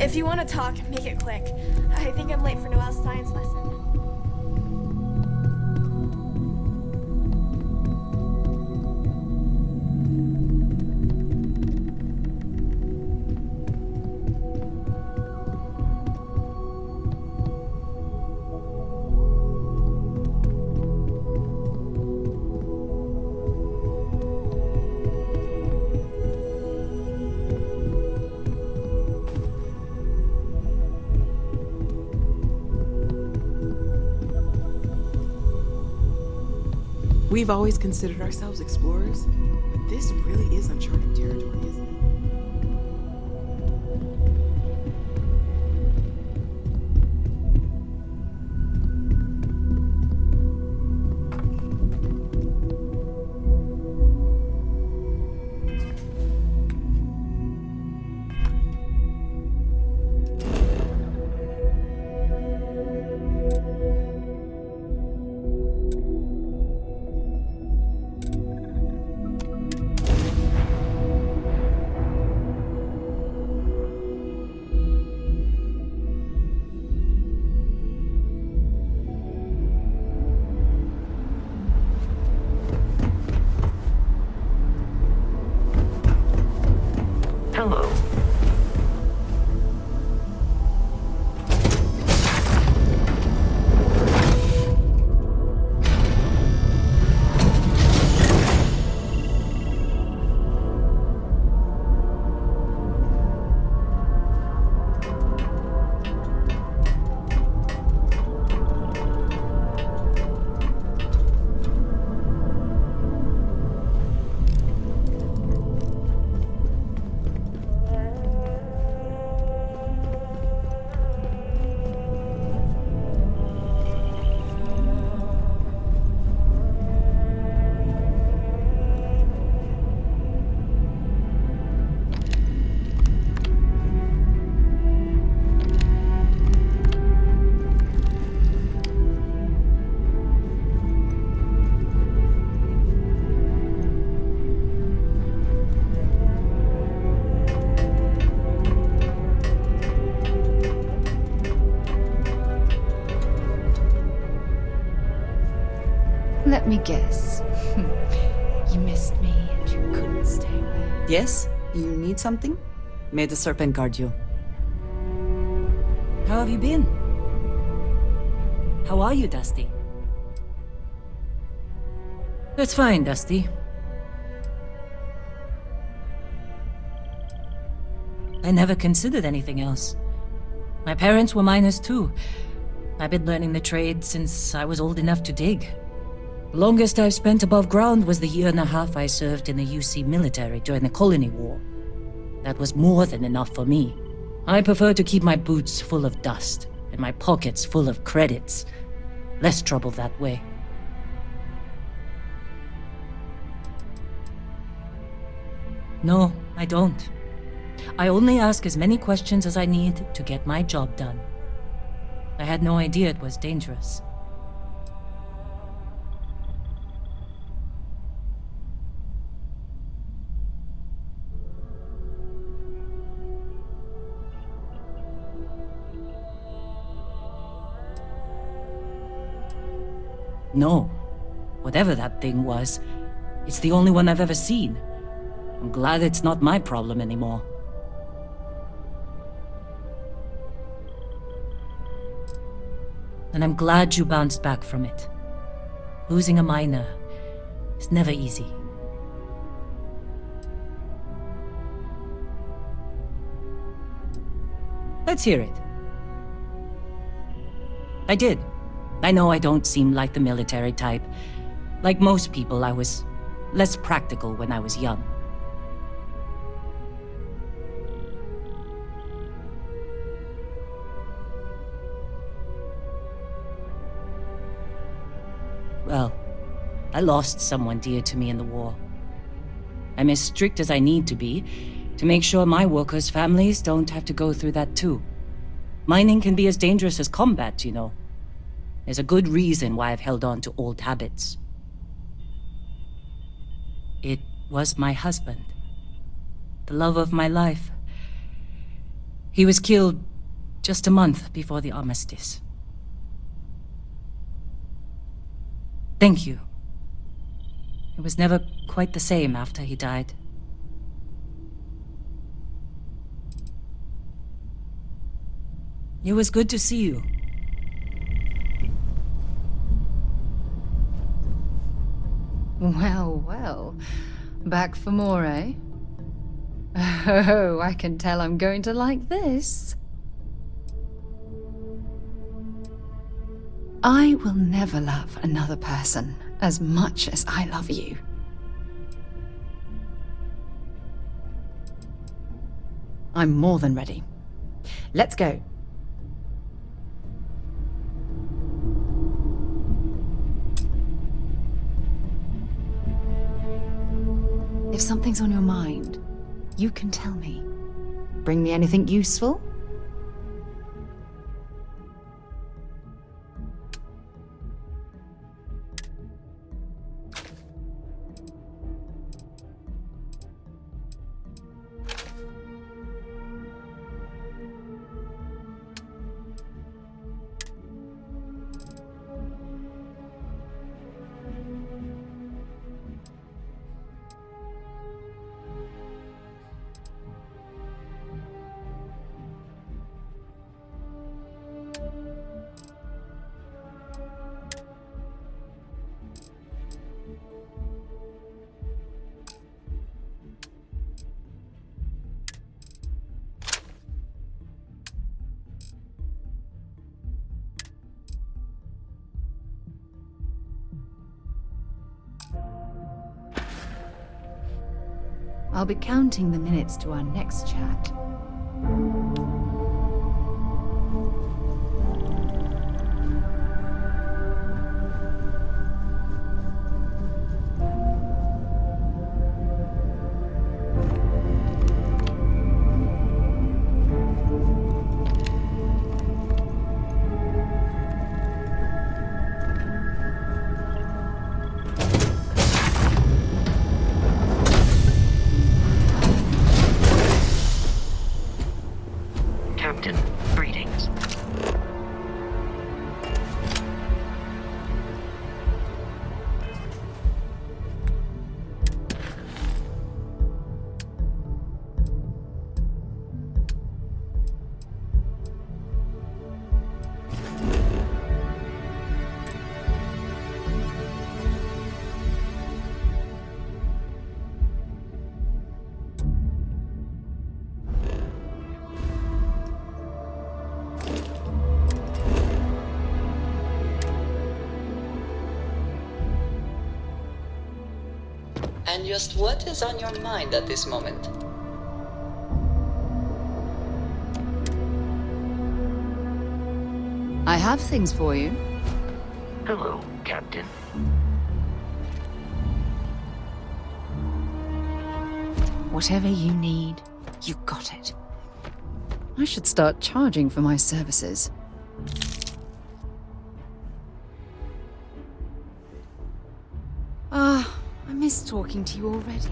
If you want to talk, make it quick. I think I'm late for Noelle's science lesson. We've always considered ourselves explorers, but this really is uncharted territory, isn't it? Hello. Let me guess. You missed me and you couldn't stay away. Yes? You need something? May the serpent guard you. How have you been? How are you, Dusty? That's fine, Dusty. I never considered anything else. My parents were miners too. I've been learning the trade since I was old enough to dig. The longest I've spent above ground was the year and a half I served in the UC military during the Colony War. That was more than enough for me. I prefer to keep my boots full of dust and my pockets full of credits. Less trouble that way. No, I don't. I only ask as many questions as I need to get my job done. I had no idea it was dangerous. No. Whatever that thing was, it's the only one I've ever seen. I'm glad it's not my problem anymore. And I'm glad you bounced back from it. Losing a miner is never easy. Let's hear it. I did. I know I don't seem like the military type. Like most people, I was less practical when I was young. Well, I lost someone dear to me in the war. I'm as strict as I need to be to make sure my workers' families don't have to go through that too. Mining can be as dangerous as combat, you know. There's a good reason why I've held on to old habits. It was my husband. The love of my life. He was killed just a month before the armistice. Thank you. It was never quite the same after he died. It was good to see you. Well, well. Back for more, eh? Oh, I can tell I'm going to like this. I will never love another person as much as I love you. I'm more than ready. Let's go. If something's on your mind, you can tell me. Bring me anything useful? I'll be counting the minutes to our next chat. Captain, greetings. And just what is on your mind at this moment? I have things for you. Hello, Captain. Whatever you need, you got it. I should start charging for my services. Ah, I miss talking to you already.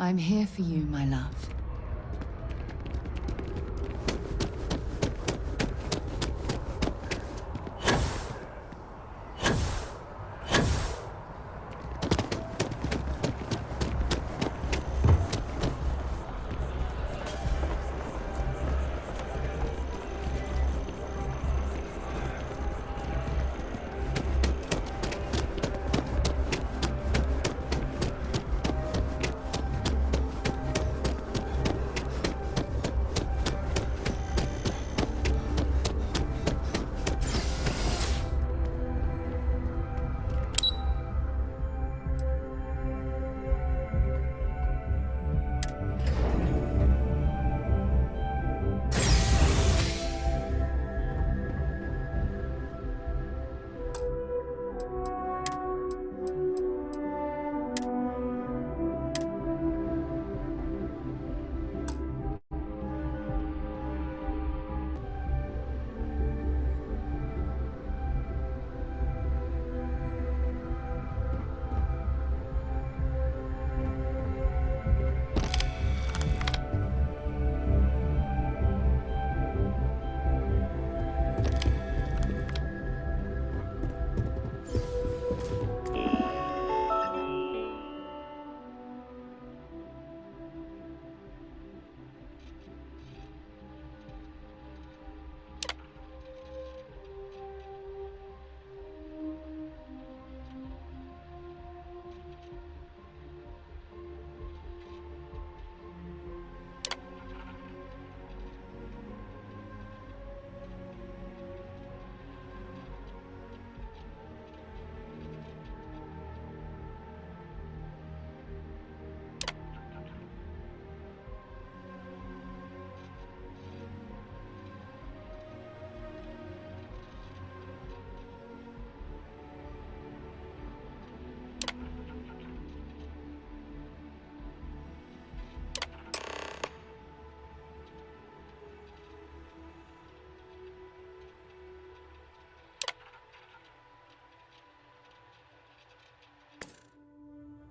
I'm here for you, my love.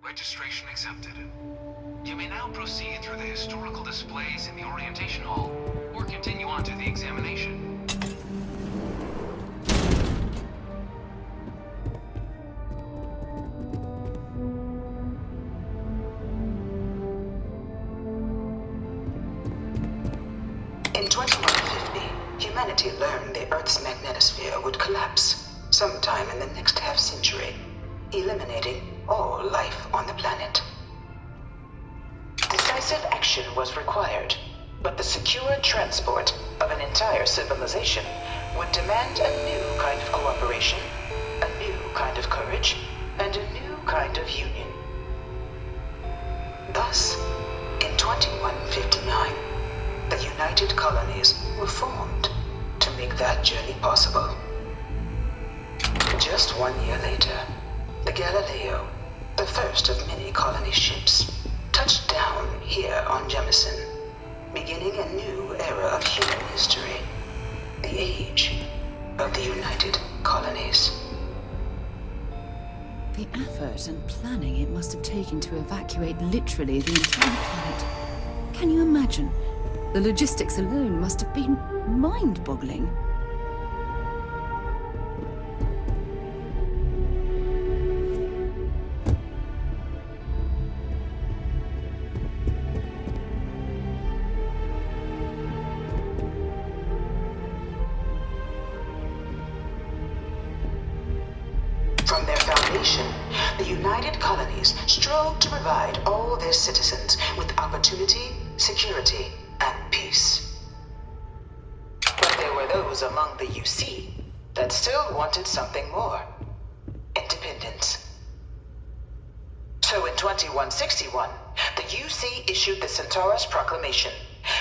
Registration accepted. You may now proceed through the historical displays in the orientation hall, or continue on to the examination. In 2150, humanity learned the Earth's magnetosphere would collapse sometime in the next half-century, eliminating all life on the planet. Decisive action was required, but the secure transport of an entire civilization would demand a new kind of cooperation, a new kind of courage, and a new kind of union. Thus, in 2159, the United Colonies were formed to make that journey possible. Just 1 year later, the Galileo, the first of many colony ships, touched down here on Jemison, beginning a new era of human history, the age of the United Colonies. The effort and planning it must have taken to evacuate literally the entire planet. Can you imagine? The logistics alone must have been mind-boggling. From their foundation, the United Colonies strove to provide all their citizens with opportunity, security, and peace. But there were those among the UC that still wanted something more. Independence. So in 2161, the UC issued the Centaurus Proclamation,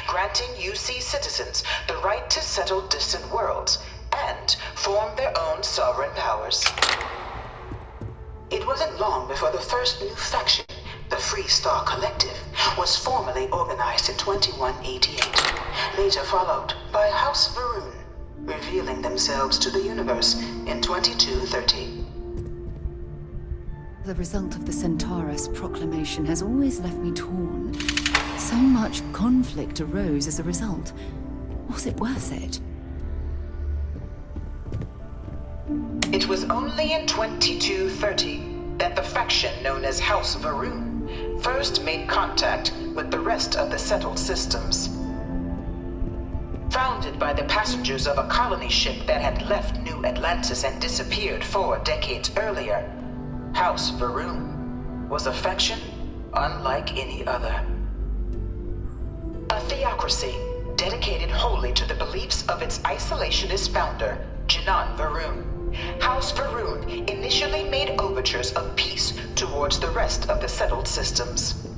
granting UC citizens the right to settle distant worlds and form their own sovereign powers. It wasn't long before the first new faction, the Free Star Collective, was formally organized in 2188, later followed by House Varun, revealing themselves to the universe in 2230. The result of the Centaurus Proclamation has always left me torn. So much conflict arose as a result. Was it worth it? It was only in 2230 that the faction known as House Varun first made contact with the rest of the settled systems. Founded by the passengers of a colony ship that had left New Atlantis and disappeared 4 decades earlier, House Varun was a faction unlike any other. A theocracy dedicated wholly to the beliefs of its isolationist founder, Jinan Varun. House Varun initially made overtures of peace towards the rest of the settled systems.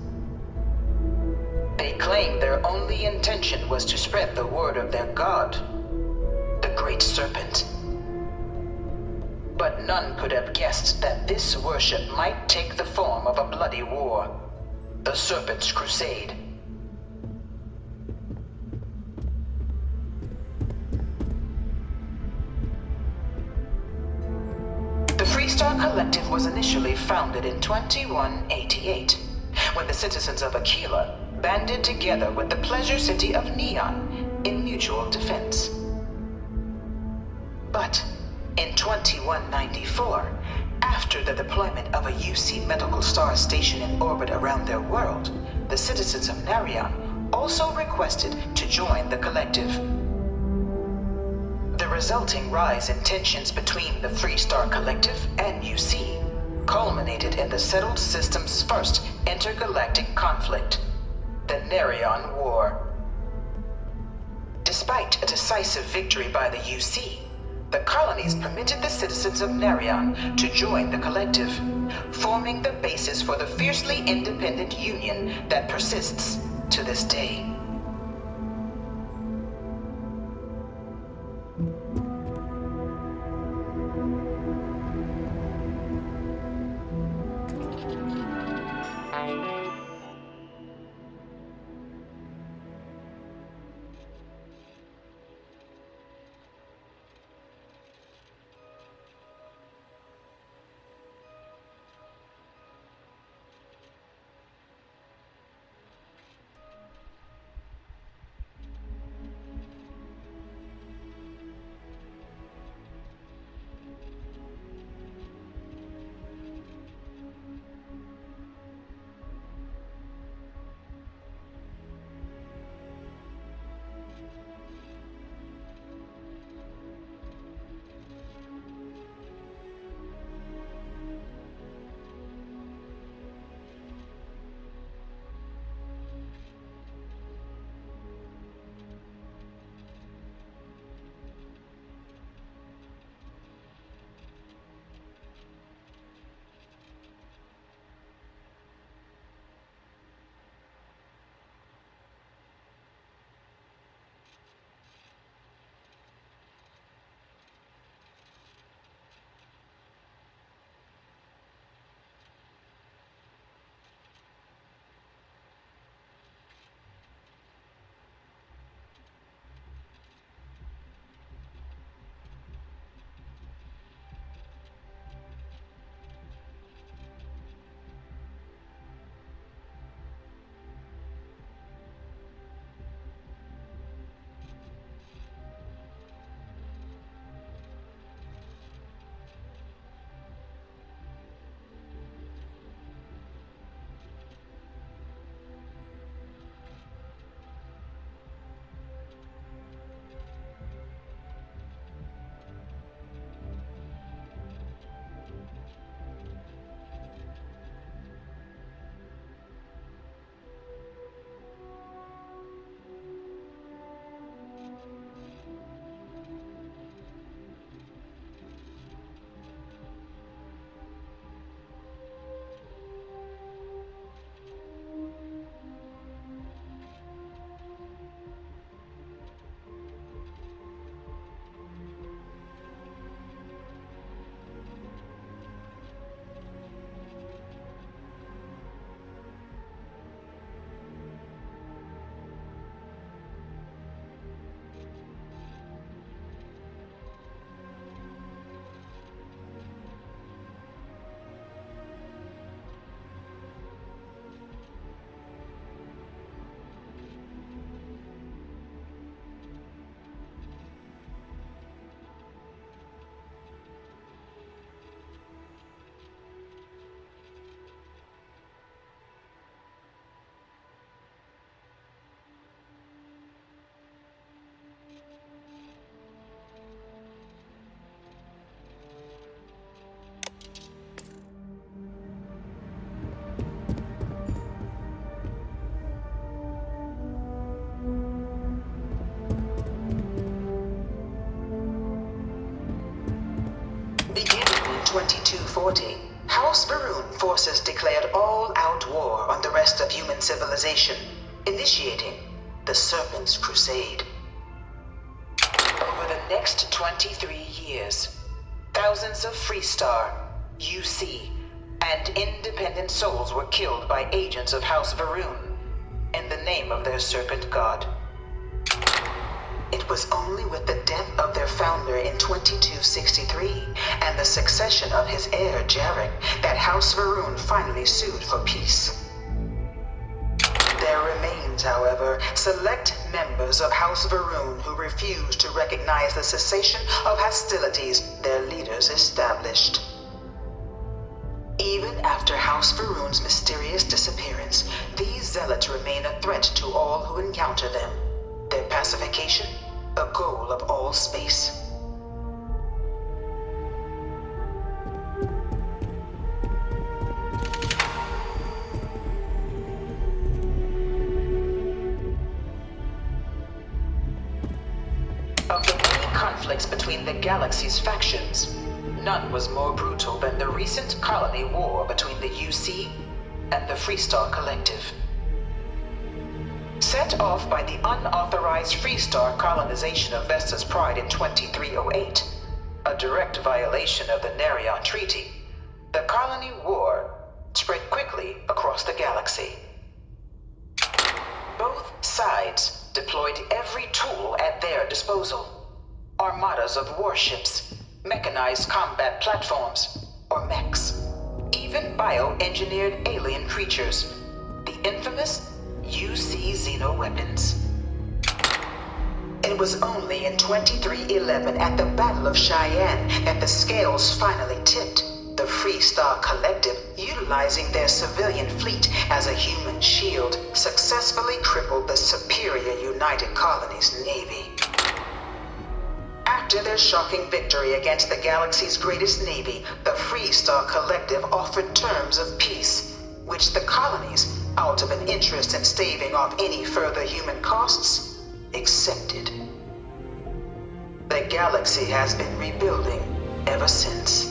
They claimed their only intention was to spread the word of their god, the Great Serpent. But none could have guessed that this worship might take the form of a bloody war, the Serpent's Crusade. The Freestar Collective was initially founded in 2188, when the citizens of Aquila banded together with the pleasure city of Neon in mutual defense. But in 2194, after the deployment of a UC medical star station in orbit around their world, the citizens of Narion also requested to join the collective. The resulting rise in tensions between the Freestar Collective and UC culminated in the settled system's first intergalactic conflict, the Narion War. Despite a decisive victory by the UC, the colonies permitted the citizens of Narion to join the collective, forming the basis for the fiercely independent union that persists to this day. 2240, House Varun forces declared all-out war on the rest of human civilization, initiating the Serpent's Crusade. Over the next 23 years, thousands of Freestar, UC, and independent souls were killed by agents of House Varun in the name of their serpent god. It was only with the death of their founder in 2263 and the succession of his heir Jarek that House Varun finally sued for peace. There remains, however, select members of House Varun who refuse to recognize the cessation of hostilities their leaders established. Even after House Varun's mysterious disappearance, these zealots remain a threat to all who encounter them. Their pacification, a goal of all space. Of the many conflicts between the galaxy's factions, none was more brutal than the recent colony war between the UC and the Freestar Collective. Set off by the unauthorized Freestar colonization of Vesta's Pride in 2308, a direct violation of the Nerion Treaty, the colony war spread quickly across the galaxy. Both sides deployed every tool at their disposal. Armadas of warships, mechanized combat platforms, or mechs, even bioengineered alien creatures, the infamous UC xenoweapons. It was only in 2311 at the Battle of Cheyenne that the scales finally tipped. The Freestar Collective, utilizing their civilian fleet as a human shield, successfully crippled the superior United Colonies Navy. After their shocking victory against the galaxy's greatest navy, the Freestar Collective offered terms of peace, which the colonies, out of an interest in staving off any further human costs, accepted. The galaxy has been rebuilding ever since.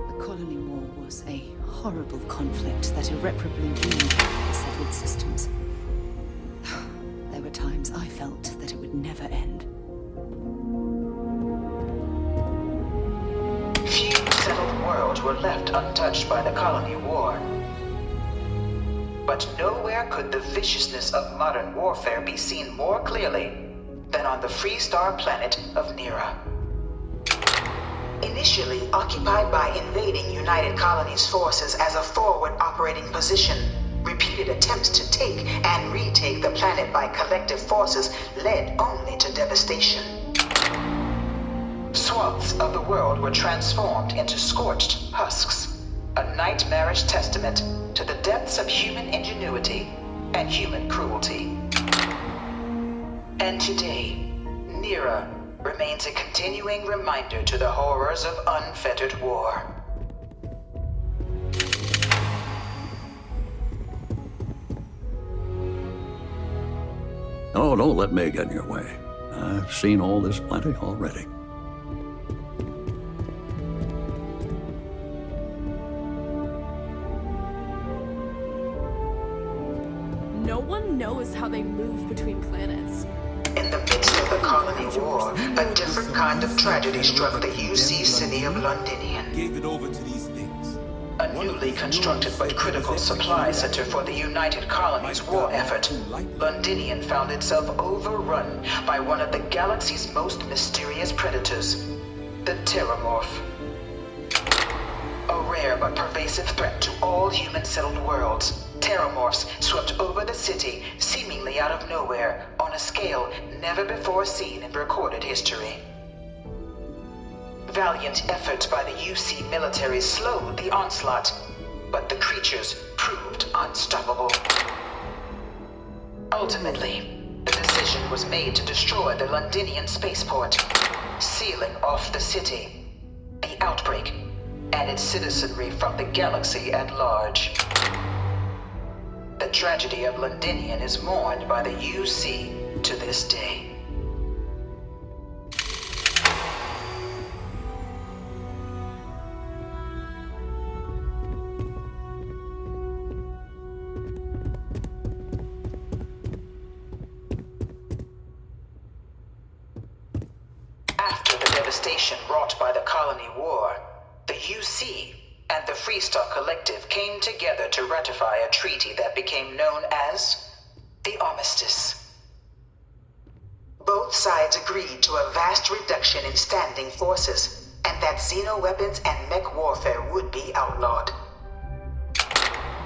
The Colony War was a horrible conflict that irreparably ruined the settled systems. There were times I felt that it would never end. Few settled worlds were left untouched by the colony war. But nowhere could the viciousness of modern warfare be seen more clearly than on the Freestar planet of Nira. Initially occupied by invading United Colonies forces as a forward operating position, repeated attempts to take and retake the planet by collective forces led only to devastation. Swaths of the world were transformed into scorched husks, a nightmarish testament to the depths of human ingenuity and human cruelty. And today, Nira remains a continuing reminder to the horrors of unfettered war. Oh, don't let me get in your way. I've seen all this plenty already. No one knows how they move between planets. In the midst of the colony war, a different kind of tragedy struck the UC city of Londinian. Gave it over to these things. A newly constructed but critical supply center for the United Colonies war effort, Londinian found itself overrun by one of the galaxy's most mysterious predators, the Terramorph. A rare but pervasive threat to all human-settled worlds, Terramorphs swept over the city, seemingly out of nowhere, on a scale never before seen in recorded history. Valiant efforts by the UC military slowed the onslaught, but the creatures proved unstoppable. Ultimately, the decision was made to destroy the Londinian spaceport, sealing off the city, the outbreak, and its citizenry from the galaxy at large. The tragedy of Londinian is mourned by the UC to this day. devastation wrought by the Colony War, the UC and the Freestar Collective came together to ratify a treaty that became known as the Armistice. Both sides agreed to a vast reduction in standing forces, and that xeno-weapons and mech warfare would be outlawed.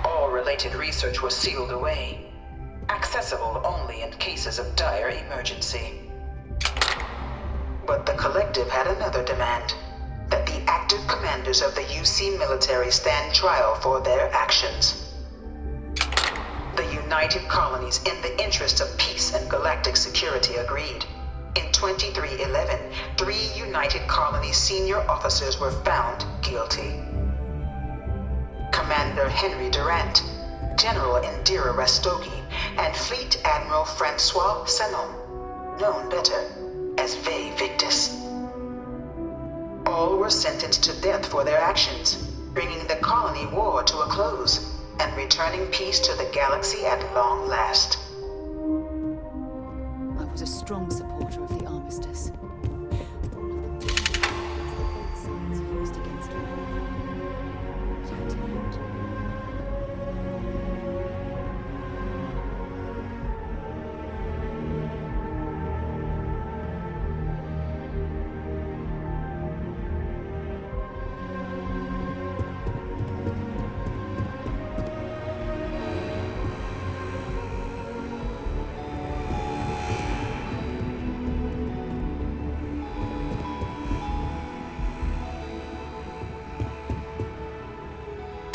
All related research was sealed away, accessible only in cases of dire emergency. But the Collective had another demand, that the active commanders of the UC military stand trial for their actions. The United Colonies, in the interest of peace and galactic security, agreed. In 2311, 3 United Colonies senior officers were found guilty. Commander Henry Durant, General Indira Rastogi, and Fleet Admiral Francois Sanon, known better as Ve Victus. All were sentenced to death for their actions, bringing the Colony War to a close and returning peace to the galaxy at long last. I was a strong supporter of the Armistice.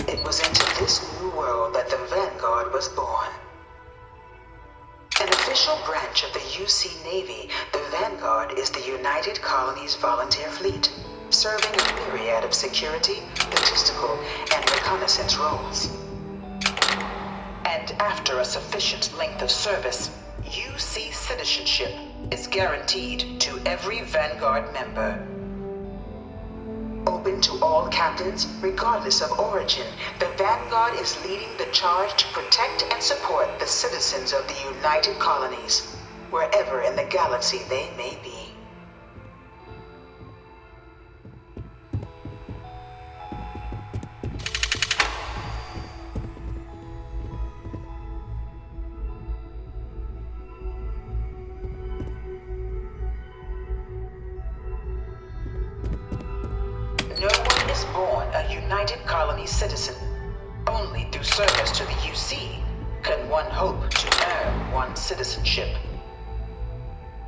It was into this new world that the Vanguard was born. An official branch of the UC Navy, the Vanguard is the United Colonies Volunteer Fleet, serving a myriad of security, logistical, and reconnaissance roles. And after a sufficient length of service, UC citizenship is guaranteed to every Vanguard member. Open to all captains, regardless of origin, the Vanguard is leading the charge to protect and support the citizens of the United Colonies, wherever in the galaxy they may be. No one is born a United Colonies citizen. Only through service to the UC can one hope to earn one's citizenship.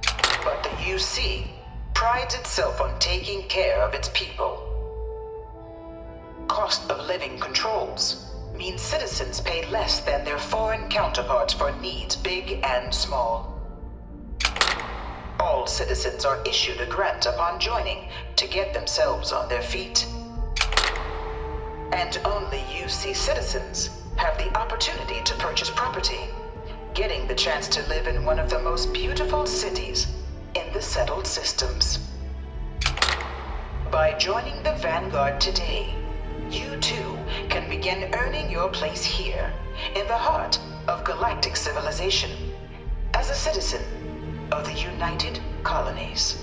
But the UC prides itself on taking care of its people. Cost of living controls mean citizens pay less than their foreign counterparts for needs big and small. All citizens are issued a grant upon joining to get themselves on their feet. And only UC citizens have the opportunity to purchase property, getting the chance to live in one of the most beautiful cities in the settled systems. By joining the Vanguard today, you too can begin earning your place here, in the heart of galactic civilization, as a citizen of the United Colonies.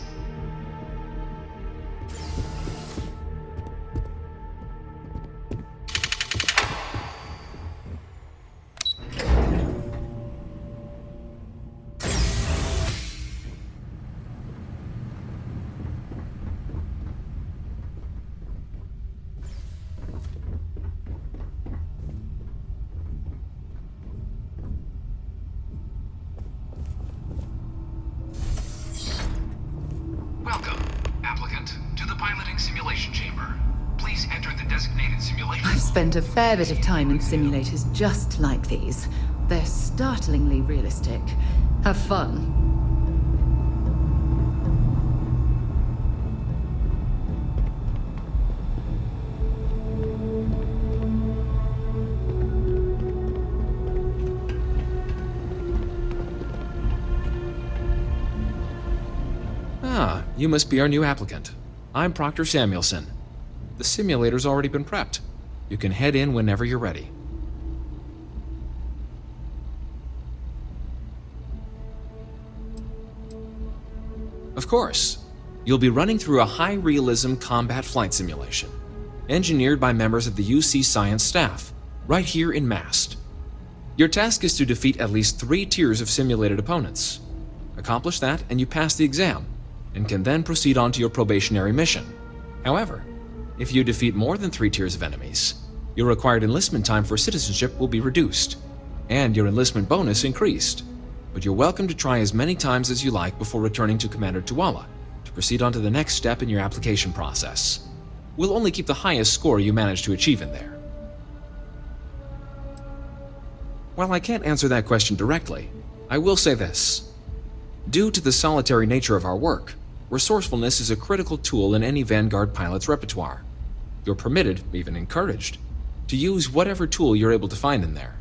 Welcome, applicant, to the piloting simulation chamber. Please enter the designated simulation. I've spent a fair bit of time in simulators just like these. They're startlingly realistic. Have fun. Ah, you must be our new applicant. I'm Proctor Samuelson. The simulator's already been prepped. You can head in whenever you're ready. Of course. You'll be running through a high-realism combat flight simulation, engineered by members of the UC Science staff, right here in Mast. Your task is to defeat at least 3 tiers of simulated opponents. Accomplish that and you pass the exam, and can then proceed on to your probationary mission. However, if you defeat more than 3 tiers of enemies, your required enlistment time for citizenship will be reduced, and your enlistment bonus increased. But you're welcome to try as many times as you like before returning to Commander Tuala to proceed on to the next step in your application process. We'll only keep the highest score you manage to achieve in there. While I can't answer that question directly, I will say this. Due to the solitary nature of our work, resourcefulness is a critical tool in any Vanguard pilot's repertoire. You're permitted, even encouraged, to use whatever tool you're able to find in there.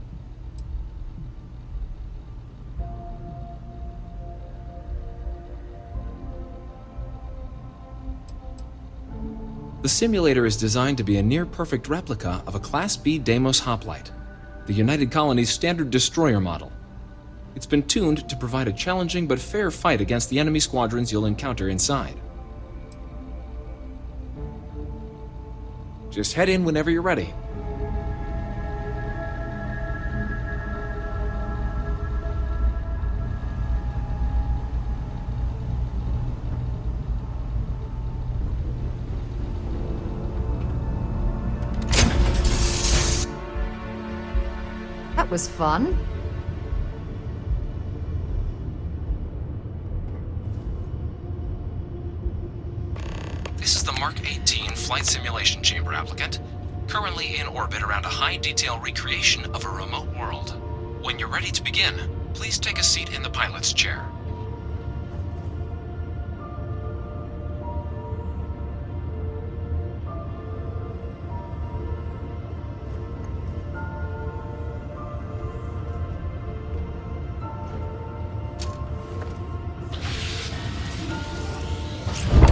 The simulator is designed to be a near-perfect replica of a Class B Deimos hoplite, the United Colony's standard destroyer model. It's been tuned to provide a challenging but fair fight against the enemy squadrons you'll encounter inside. Just head in whenever you're ready. That was fun. This is the Mark 18 Flight Simulation Chamber applicant, currently in orbit around a high-detail recreation of a remote world. When you're ready to begin, please take a seat in the pilot's chair.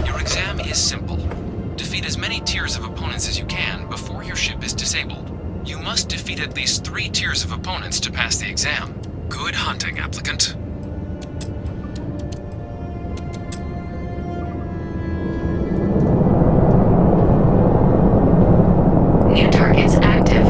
Your exam is simple. Defeat as many tiers of opponents as you can before your ship is disabled. You must defeat at least 3 tiers of opponents to pass the exam. Good hunting, applicant. New targets active.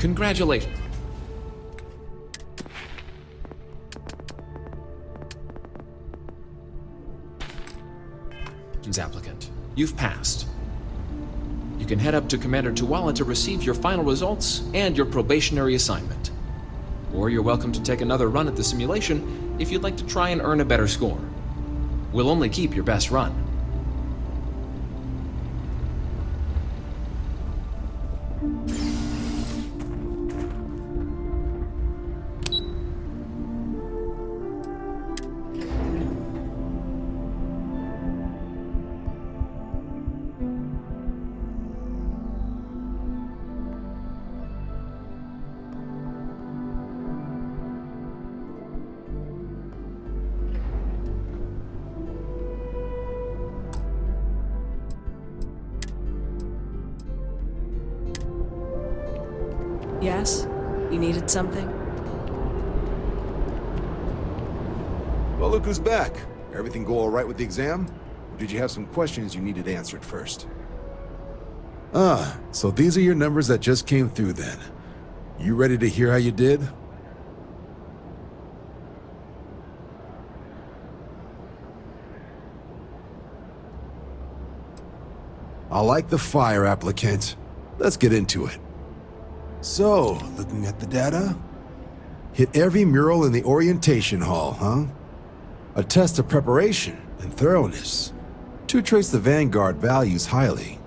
Congratulations, applicant. You've passed. You can head up to Commander Tuwala to receive your final results and your probationary assignment. Or you're welcome to take another run at the simulation if you'd like to try and earn a better score. We'll only keep your best run. Yes? You needed something? Well, look who's back. Everything go all right with the exam? Or did you have some questions you needed answered first? Ah, so these are your numbers that just came through then. You ready to hear how you did? I like the fire, applicant. Let's get into it. So, looking at the data, hit every mural in the orientation hall, huh? A test of preparation and thoroughness. 2 traits the Vanguard values highly.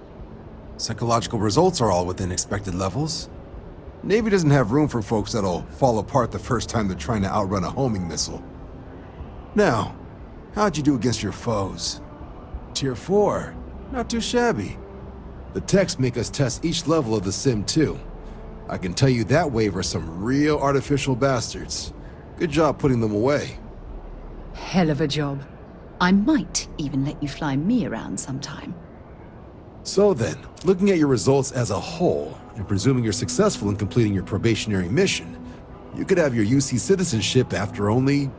Psychological results are all within expected levels. Navy doesn't have room for folks that'll fall apart the first time they're trying to outrun a homing missile. Now, how'd you do against your foes? Tier 4, not too shabby. The techs make us test each level of the sim too. I can tell you that wave are some real artificial bastards. Good job putting them away. Hell of a job. I might even let you fly me around sometime. So then, looking at your results as a whole, and presuming you're successful in completing your probationary mission, you could have your UC citizenship after only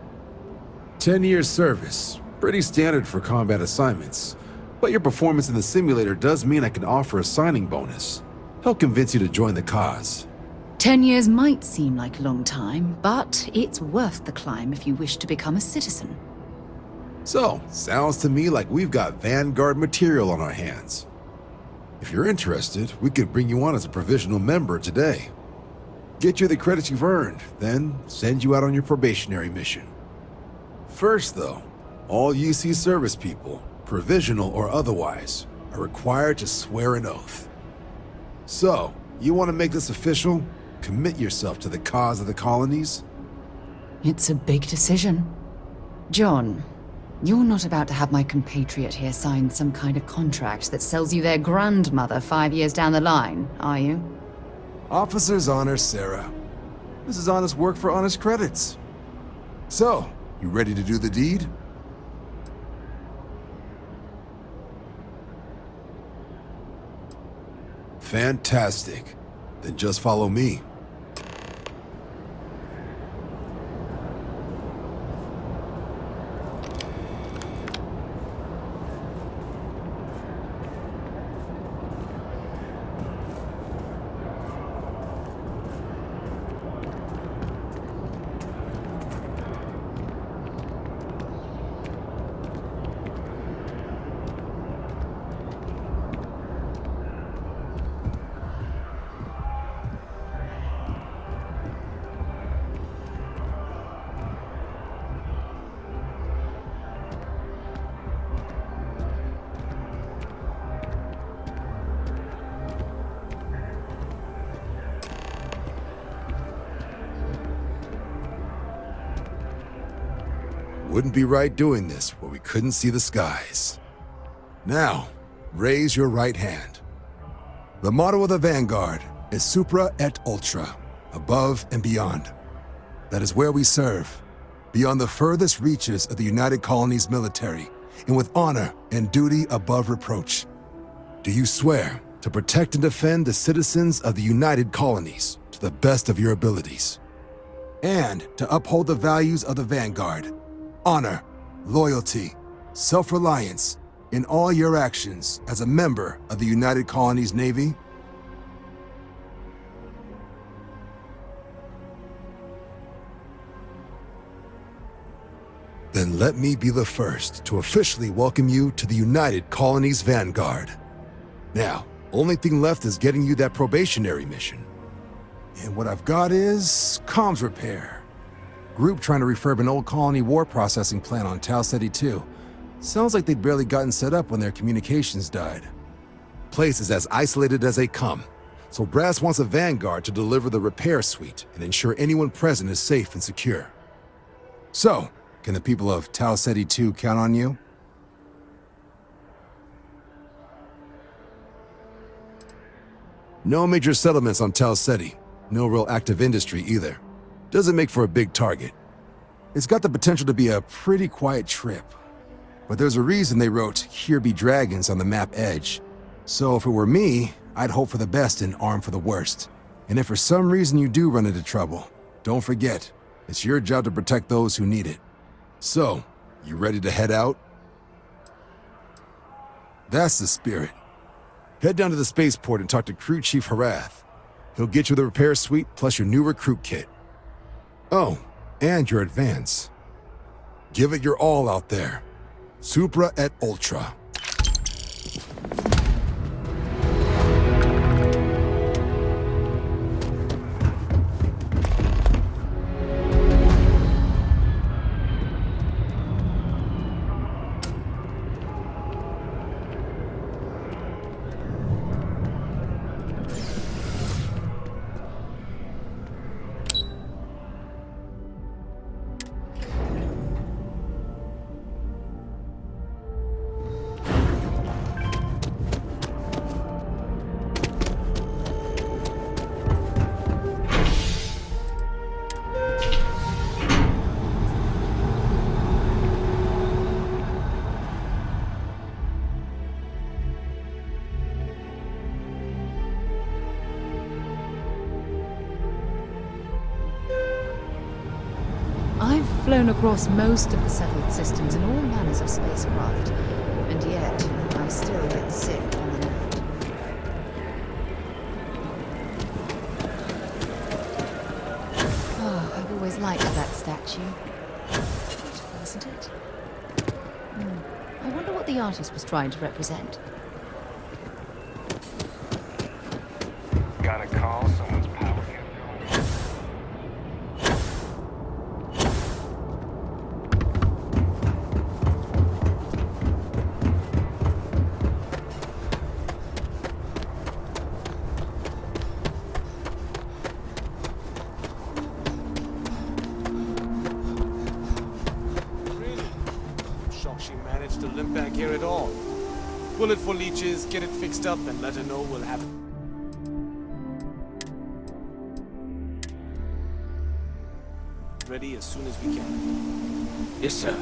10 years service. Pretty standard for combat assignments. But your performance in the simulator does mean I can offer a signing bonus. Help convince you to join the cause. 10 years might seem like a long time, but it's worth the climb if you wish to become a citizen. So, sounds to me like we've got Vanguard material on our hands. If you're interested, we could bring you on as a provisional member today. Get you the credits you've earned, then send you out on your probationary mission. First though, all UC service people, provisional or otherwise, are required to swear an oath. So, you want to make this official? Commit yourself to the cause of the colonies? It's a big decision. John, you're not about to have my compatriot here sign some kind of contract that sells you their grandmother 5 years down the line, are you? Officer's honor, Sarah. This is honest work for honest credits. So, you ready to do the deed? Fantastic. Then just follow me. Wouldn't be right doing this where we couldn't see the skies. Now, raise your right hand. The motto of the Vanguard is Supra et Ultra, above and beyond. That is where we serve, beyond the furthest reaches of the United Colonies military, and with honor and duty above reproach. Do you swear to protect and defend the citizens of the United Colonies to the best of your abilities, and to uphold the values of the Vanguard? Honor, loyalty, self-reliance in all your actions as a member of the United Colonies Navy? Then let me be the first to officially welcome you to the United Colonies Vanguard. Now, only thing left is getting you that probationary mission. And what I've got is comms repair. Group trying to refurb an old colony war processing plant on Tau Ceti 2. Sounds like they'd barely gotten set up when their communications died. Place is as isolated as they come, so Brass wants a Vanguard to deliver the repair suite and ensure anyone present is safe and secure. So, can the people of Tau Ceti 2 count on you? No major settlements on Tau Ceti. No real active industry either. Doesn't make for a big target. It's got the potential to be a pretty quiet trip. But there's a reason they wrote, "Here be dragons" on the map edge. So if it were me, I'd hope for the best and arm for the worst. And if for some reason you do run into trouble, don't forget, it's your job to protect those who need it. So, you ready to head out? That's the spirit. Head down to the spaceport and talk to Crew Chief Harath. He'll get you the repair suite plus your new recruit kit. Oh, and your advance. Give it your all out there. Supra et Ultra. I've flown across most of the settled systems in all manners of spacecraft, and yet I still get sick on and off. Oh, I've always liked that statue. Beautiful, isn't it? I wonder what the artist was trying to represent. Got a call, someone's power can't go. She managed to limp back here at all. Bullet for leeches, get it fixed up, and let her know we'll have it. Ready as soon as we can. Yes, sir.